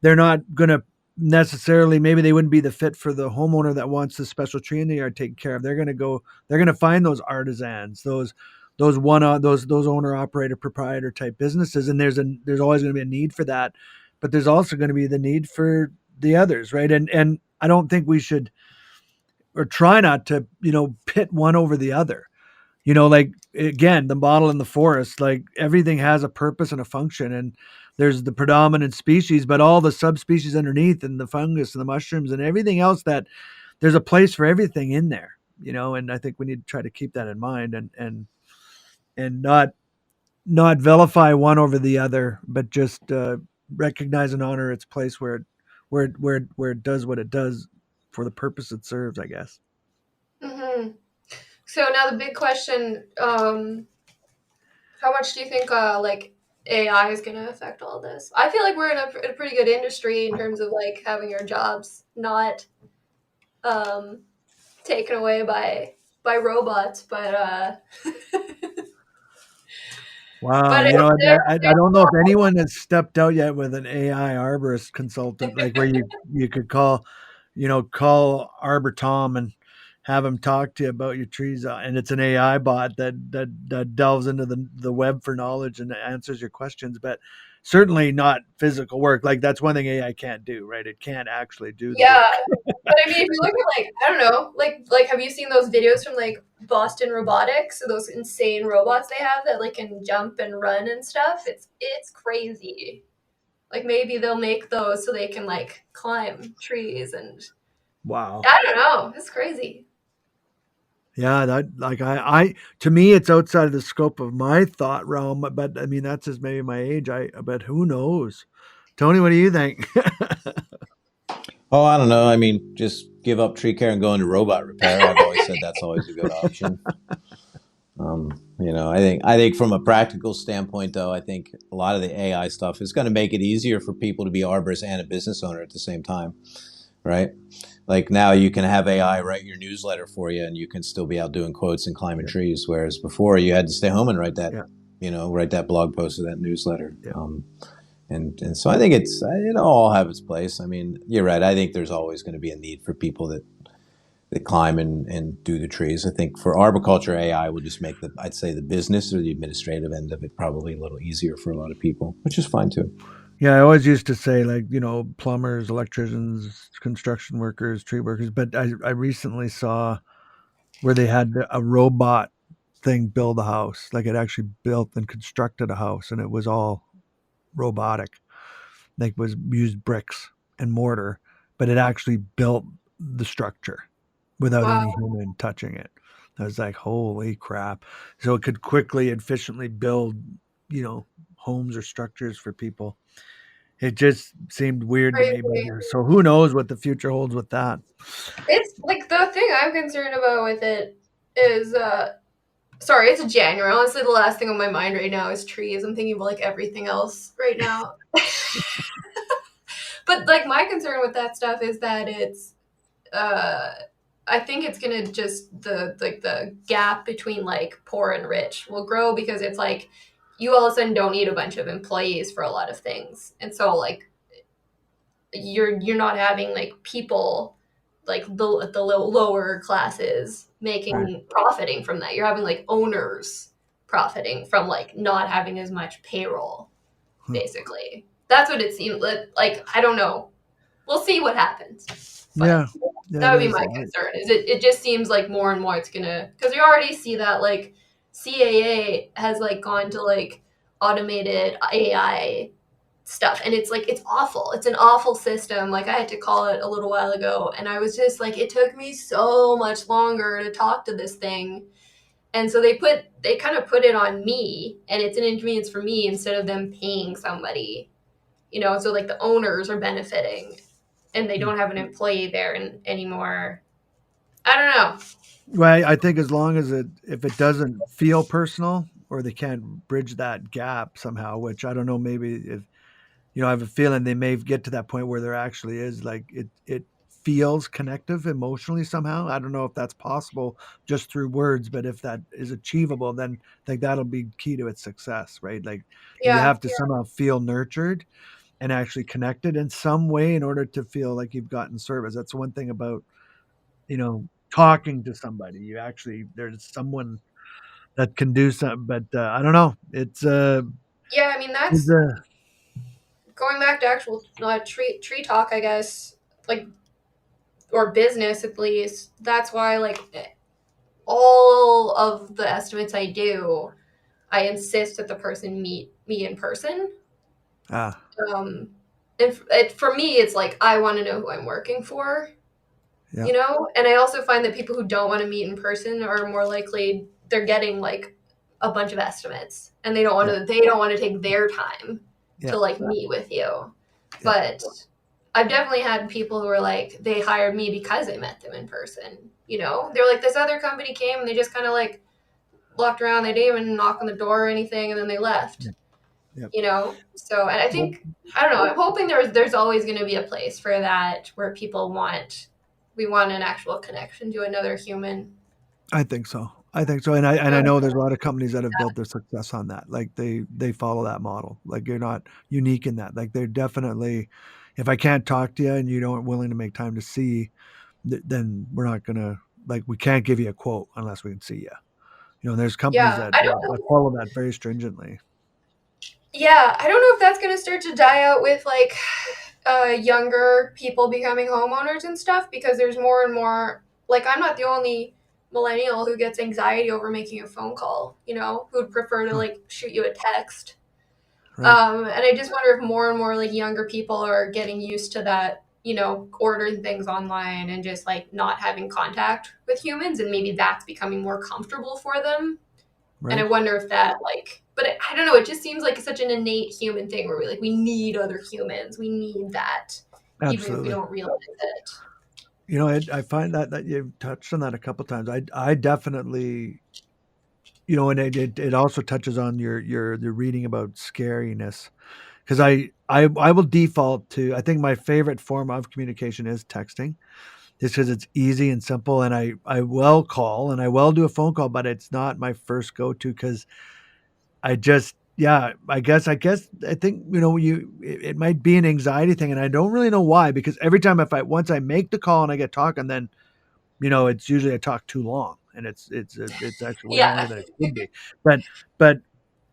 They're not going to necessarily, maybe they wouldn't be the fit for the homeowner that wants the special tree in the yard taken care of. They're going to find those artisans, those owner operator proprietor type businesses. And there's always going to be a need for that. but there's also going to be the need for the others, right? And I don't think we should, or try not to, pit one over the other. Like, again, the model in the forest, like everything has a purpose and a function, and there's the predominant species, but all the subspecies underneath, and the fungus and the mushrooms and everything else, that there's a place for everything in there, and I think we need to try to keep that in mind, and not vilify one over the other, but just recognize and honor its place where it does what it does for the purpose it serves, I guess. Mm-hmm. So now the big question, how much do you think like AI is going to affect all this? I feel like we're in a pretty good industry in terms of like having our jobs not taken away by robots, but Wow, but I don't know if anyone has stepped out yet with an AI arborist consultant, like where you could call Arbor Tom and have him talk to you about your trees, and it's an AI bot that delves into the web for knowledge and answers your questions, but certainly not physical work. Like, that's one thing AI can't do, right? It can't actually do the yeah. work. But I mean, if you look at like I don't know, like have you seen those videos from like Boston Robotics? Those insane robots they have that like can jump and run and stuff. It's crazy. Like maybe they'll make those so they can like climb trees and Wow. I don't know. It's crazy. Yeah, that, like, I to me, it's outside of the scope of my thought realm, but I mean, that's just maybe my age. But who knows? Tony, what do you think? Oh, I don't know. I mean, just give up tree care and go into robot repair. I've always said that's always a good option. I think from a practical standpoint, though, I think a lot of the AI stuff is going to make it easier for people to be arborists and a business owner at the same time, right? Like now you can have AI write your newsletter for you, and you can still be out doing quotes and climbing trees. Whereas before you had to stay home and write that, write that blog post or that newsletter. Yeah. And so I think it'll all have its place. I mean, you're right. I think there's always going to be a need for people that climb and do the trees. I think for arboriculture, AI will just make I'd say the business or the administrative end of it probably a little easier for a lot of people, which is fine too. Yeah, I always used to say, like, plumbers, electricians, construction workers, tree workers, but I recently saw where they had a robot thing build a house. Like, it actually built and constructed a house, and it was all robotic. Like, was used bricks and mortar, but it actually built the structure without Wow. any human touching it. I was like, holy crap. So it could quickly, efficiently build, homes or structures for people. It just seemed weird to me. Crazy. So who knows what the future holds with that? It's like the thing I'm concerned about with it is sorry, it's January. Honestly, the last thing on my mind right now is trees. I'm thinking about like everything else right now. But like my concern with that stuff is that it's I think it's gonna just the gap between like poor and rich will grow because it's like you all of a sudden don't need a bunch of employees for a lot of things, and so like you're not having like people like the lower classes making profiting from that. You're having like owners profiting from like not having as much payroll. Basically, that's what it seemed like. I don't know. We'll see what happens. But Yeah, that would be my concern. Is it just seems like more and more it's gonna because we already see that like CAA has like gone to like automated AI stuff, and it's like it's awful. It's an awful system. Like I had to call it a little while ago, and I was just like, it took me so much longer to talk to this thing. And so they kind of put it on me, and it's an inconvenience for me instead of them paying somebody, so like the owners are benefiting and they don't have an employee there anymore. I don't know. Well, I think as long as if it doesn't feel personal, or they can't bridge that gap somehow, which I don't know, maybe if, I have a feeling they may get to that point where there actually is like it feels connective emotionally somehow. I don't know if that's possible just through words, but if that is achievable, then I think that'll be key to its success, right? Like you have to somehow feel nurtured and actually connected in some way in order to feel like you've gotten service. That's one thing about, talking to somebody. There's someone that can do something, but I don't know. It's yeah, I mean it's, going back to actual tree talk, I guess, like, or business at least, that's why, like, all of the estimates I do, I insist that the person meet me in person. Ah, For me, it's like, I want to know who I'm working for, yeah, you know? And I also find that people who don't want to meet in person are more likely they're getting like a bunch of estimates and they don't want to take their time yeah, to like meet with you. Yeah. But I've definitely had people who are like, they hired me because I met them in person, you know? They're like, this other company came and they just kind of like walked around, they didn't even knock on the door or anything, and then they left. Yeah. You know? So, and I think, I don't know, I'm hoping there's always going to be a place for that where people we want an actual connection to another human. I think so. And I know there's a lot of companies that have built their success on that. Like they follow that model. Like you're not unique in that. Like they're definitely, if I can't talk to you and you don't willing to make time to see, then we're not gonna, like, we can't give you a quote unless we can see you. You know, there's companies Yeah, that follow that very stringently. Yeah, I don't know if that's going to start to die out with like younger people becoming homeowners and stuff, because there's more and more, like, I'm not the only millennial who gets anxiety over making a phone call, you know, who'd prefer to like shoot you a text. Right. And I just wonder if more and more like younger people are getting used to that, you know, ordering things online and just like not having contact with humans, and maybe that's becoming more comfortable for them. And I Right. wonder if that like, but I don't know, it just seems like such an innate human thing where we need other humans. We need that, even if we Absolutely. don't realize it. You know, I find that you've touched on that a couple times. I definitely, you know, and it also touches on your reading about scariness, because I will default to, I think my favorite form of communication is texting, just because it's easy and simple, and I will call and I will do a phone call, but it's not my first go to, because I just, yeah, I think, you know, it might be an anxiety thing, and I don't really know why, because every time once I make the call and I get talking, then, you know, it's usually I talk too long, and it's actually way longer Yeah. than it should be. But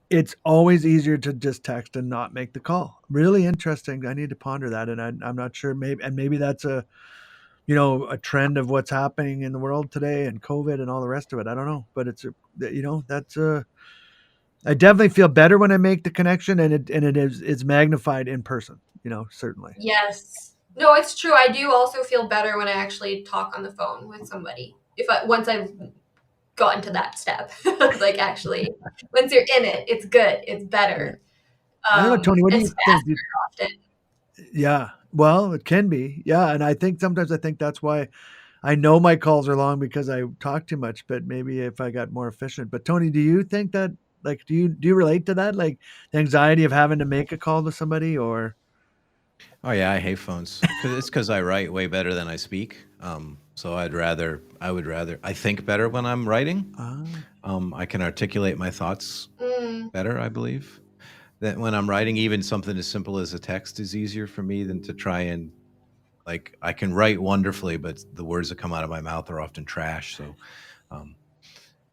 it's always easier to just text and not make the call. Really interesting. I need to ponder that, and I'm not sure. Maybe that's a, you know, a trend of what's happening in the world today and COVID and all the rest of it. I don't know, but you know, that's a. I definitely feel better when I make the connection, and it's magnified in person. You know, certainly. Yes. No, it's true. I do also feel better when I actually talk on the phone with somebody. Once I've gotten to that step, like actually, once you're in it, it's good. It's better. I don't know, Tony. What do It's you think? faster often. Yeah. Well, it can be. Yeah, and I think sometimes that's why I know my calls are long, because I talk too much, but maybe if I got more efficient. But Tony, do you think that, like, do you relate to that? Like the anxiety of having to make a call to somebody, or Oh yeah, I hate phones because I write way better than I speak. So I would rather, I think better when I'm writing. I can articulate my thoughts better, I believe. That when I'm writing, even something as simple as a text is easier for me than to try and, like, I can write wonderfully, but the words that come out of my mouth are often trash. So um,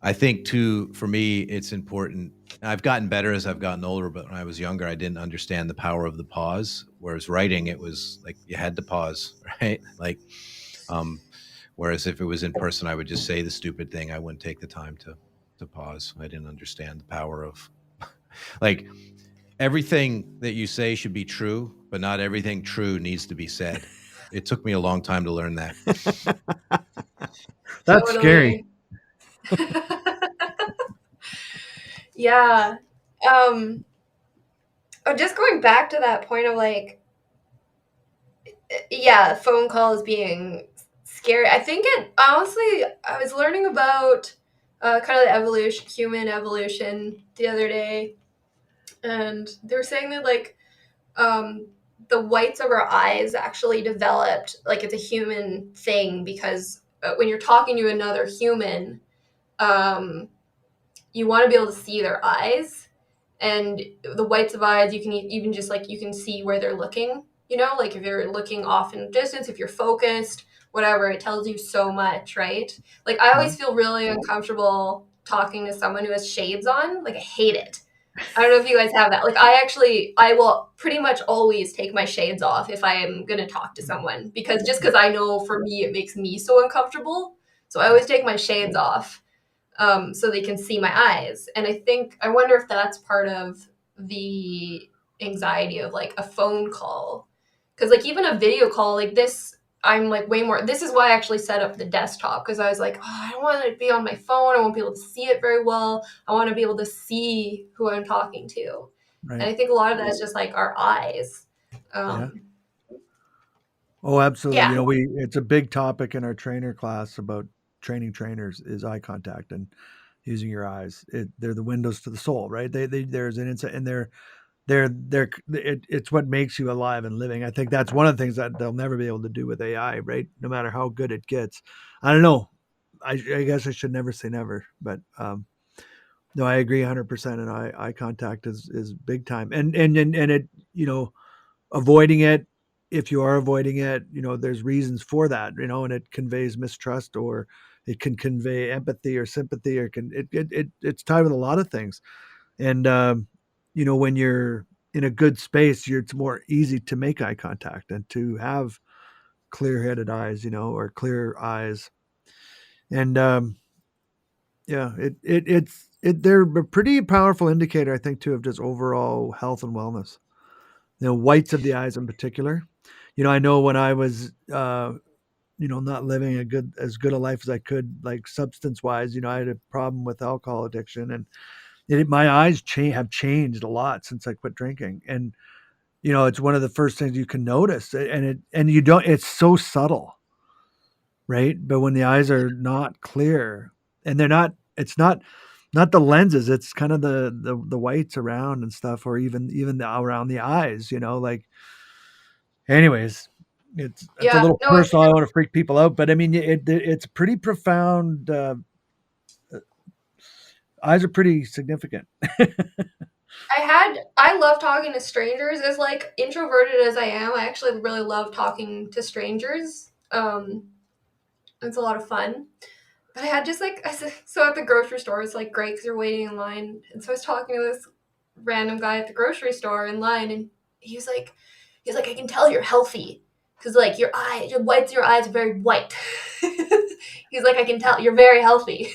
I think too, for me, it's important. I've gotten better as I've gotten older, but when I was younger, I didn't understand the power of the pause. Whereas writing, it was like you had to pause, right? Like, whereas if it was in person, I would just say the stupid thing. I wouldn't take the time to pause. I didn't understand the power of, like, everything that you say should be true, but not everything true needs to be said. It took me a long time to learn that. that's scary. Yeah. Just going back to that point of like, yeah, phone calls being scary. I think honestly, I was learning about kind of the human evolution the other day, and they were saying that like the whites of our eyes actually developed, like, it's a human thing, because when you're talking to another human, you want to be able to see their eyes, and the whites of eyes, you can even just like, you can see where they're looking, you know, like if you're looking off in the distance, if you're focused, whatever, it tells you so much, right? Like I always feel really uncomfortable talking to someone who has shades on. Like I hate it. I don't know if you guys have that. Like, I will pretty much always take my shades off if I am going to talk to someone because I know for me, it makes me so uncomfortable. So I always take my shades off so they can see my eyes. And I wonder if that's part of the anxiety of like a phone call. Because like even a video call like this, I'm like way more. This is why I actually set up the desktop because I was like, oh, I don't want to be on my phone. I won't be able to see it very well. I want to be able to see who I'm talking to. Right. And I think a lot of that is just like our eyes. Yeah. Oh, absolutely. Yeah. You know, it's a big topic in our trainer class about training trainers is eye contact and using your eyes. They're the windows to the soul, right? There's an insight, and it's what makes you alive and living. I think that's one of the things that they'll never be able to do with AI, right? No matter how good it gets. I don't know. I guess I should never say never, but no, I agree 100%. And eye contact is big time, and it, you know, avoiding it. If you are avoiding it, you know, there's reasons for that, you know, and it conveys mistrust or it can convey empathy or sympathy or it's tied with a lot of things. And, you know, when you're in a good space, it's more easy to make eye contact and to have clear headed eyes, you know, or clear eyes. And, yeah, they're a pretty powerful indicator, I think, too, of just overall health and wellness. You know, whites of the eyes in particular. You know, I know when I was, you know, not living as good a life as I could, like substance wise, you know, I had a problem with alcohol addiction, and my eyes have changed a lot since I quit drinking. And, you know, it's one of the first things you can notice, and you don't, it's so subtle, right? But when the eyes are not clear and it's not the lenses, it's kind of the whites around and stuff, or even around the eyes, you know, like, anyways, it's a little personal. I don't want to freak people out, but I mean, it's pretty profound. Eyes are pretty significant. I love talking to strangers. As like introverted as I am, I actually really love talking to strangers. It's a lot of fun. But I had just like, so at the grocery store, it's like great because you're waiting in line. And so I was talking to this random guy at the grocery store in line, and he was like, I can tell you're healthy because like your whites of your eyes are very white. He's like, I can tell you're very healthy.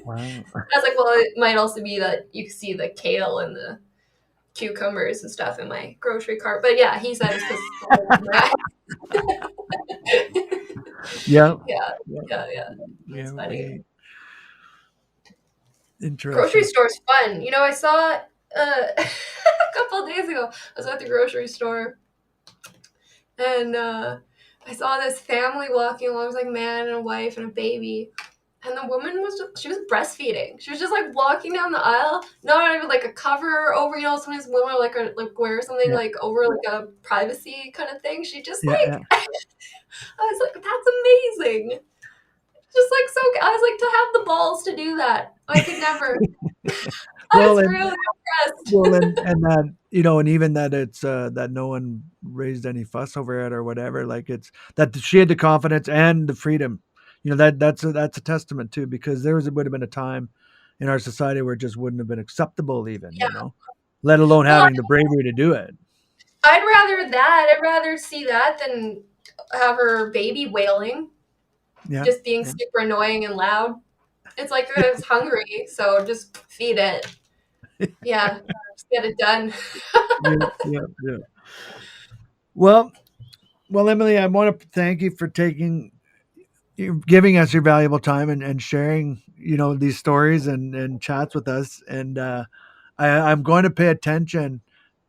Wow. I was like, well, it might also be that you see the kale and the cucumbers and stuff in my grocery cart. But yeah, he said it's because Yeah. It's funny. Interesting. Grocery store's fun. You know, I saw a couple of days ago, I was at the grocery store and I saw this family walking along. It was like a man and a wife and a baby. And the woman she was breastfeeding. She was just like walking down the aisle, not even like a cover over, you know, sometimes women like wear something like over like a privacy kind of thing. She just I was like, that's amazing. Just like so, I was like, to have the balls to do that. I could never. I was really impressed. Well, and that, you know, and even that it's that no one raised any fuss over it or whatever. Like it's that she had the confidence and the freedom. You know, that's a testament too, because would have been a time in our society where it just wouldn't have been acceptable, even, you know, let alone having the bravery to do it. I'd rather see that than have her baby wailing. Yeah. Just being super annoying and loud. It's like I was hungry, so just feed it. Yeah, just get it done. Yeah. Well, Emily, I want to thank you for giving us your valuable time and sharing, you know, these stories and chats with us. And I'm going to pay attention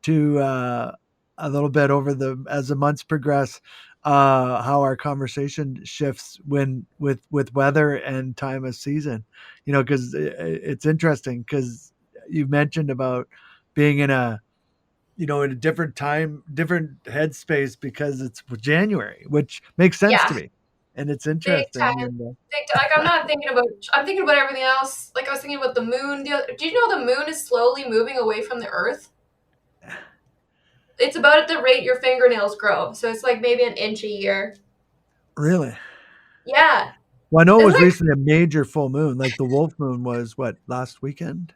to a little bit as the months progress, how our conversation shifts with weather and time of season, you know, because it's interesting because you mentioned about being in a different time, different headspace because it's January, which makes sense to me. And it's interesting. Big time. Like I'm thinking about everything else. Like I was thinking about the moon. Did you know the moon is slowly moving away from the earth? It's about at the rate your fingernails grow. So it's like maybe an inch a year. Really? Yeah. Well, I know it was recently a major full moon. Like the wolf moon was last weekend?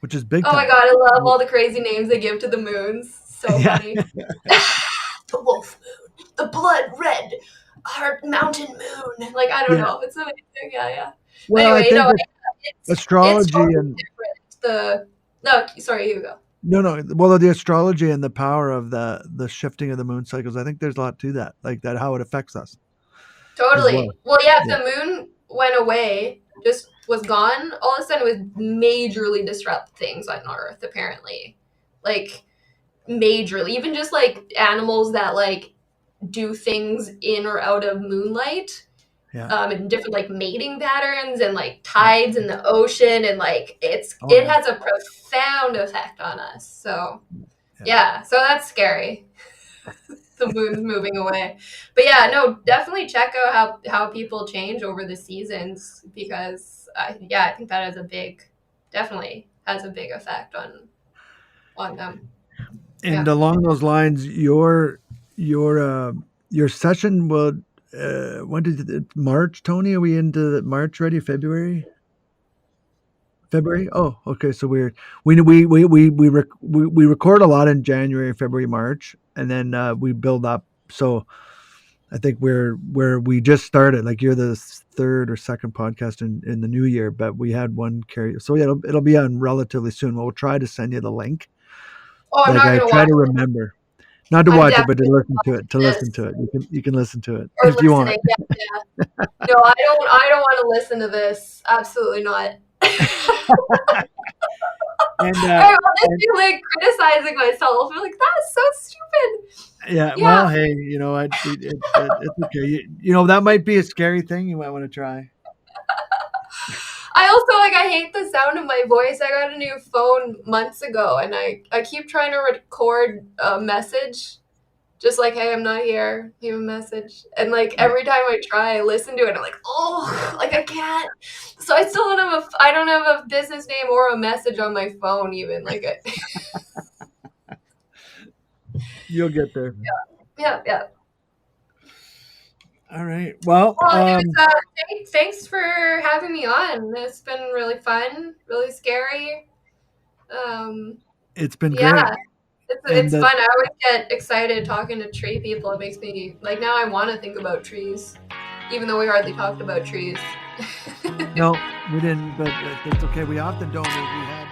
which is big Oh my time. god, I love all the crazy names they give to the moons. So Yeah. funny. The wolf moon, the blood red heart mountain moon. Like, I don't Yeah. know. It's amazing. Yeah. Well, Anyway, I think no, that it's astrology totally and different. No, sorry, you go. no. Well, the astrology and the power of the shifting of the moon cycles. I think there's a lot to that, like that, how it affects us. Totally. well. Yeah, if Yeah. the moon went away, just was gone, all of a sudden it would majorly disrupt things on Earth, apparently. Like, majorly. Even just, like, animals that, like, do things in or out of moonlight. Yeah. And different, like, mating patterns and, like, tides in the ocean. And, like, it yeah. has a profound effect on us. So, yeah. So that's scary. The moon's moving away. But yeah, no, definitely check out how people change over the seasons, because I think that has definitely has a big effect on them. And along those lines, your session will when did it, March, Tony? Are we into March already? February? Oh, okay. So we record a lot in January, February, March, and then we build up. So I think we're where we just started. Like, you're the third or second podcast in the new year, but we had one carry. So yeah, it'll be on relatively soon. We'll try to send you the link. Oh, I'm like, not I gonna try watch to it. remember, not to I'm watch it, but to definitely listen to it. To listen to it, you can listen to it Or if you want. listening. Yeah. No, I don't want to listen to this. Absolutely not. And I'll just be like criticizing myself. I'm like, that's so stupid. yeah, well, hey, it's okay. That might be a scary thing. You might want to try. I also, like, I hate the sound of my voice. I got a new phone months ago, and I keep trying to record a message, just like, hey, I'm not here, leave a message. And, like, every time I try, I listen to it, I'm like, oh, like, I can't. So I still I don't have a business name or a message on my phone even. Like, You'll get there. Yeah. All right. Well, thanks for having me on. It's been really fun, really scary. It's been great. It's fun. I always get excited talking to tree people. It makes me, like, now I want to think about trees, even though we hardly talked about trees. No, we didn't, but it's okay. We often don't. We had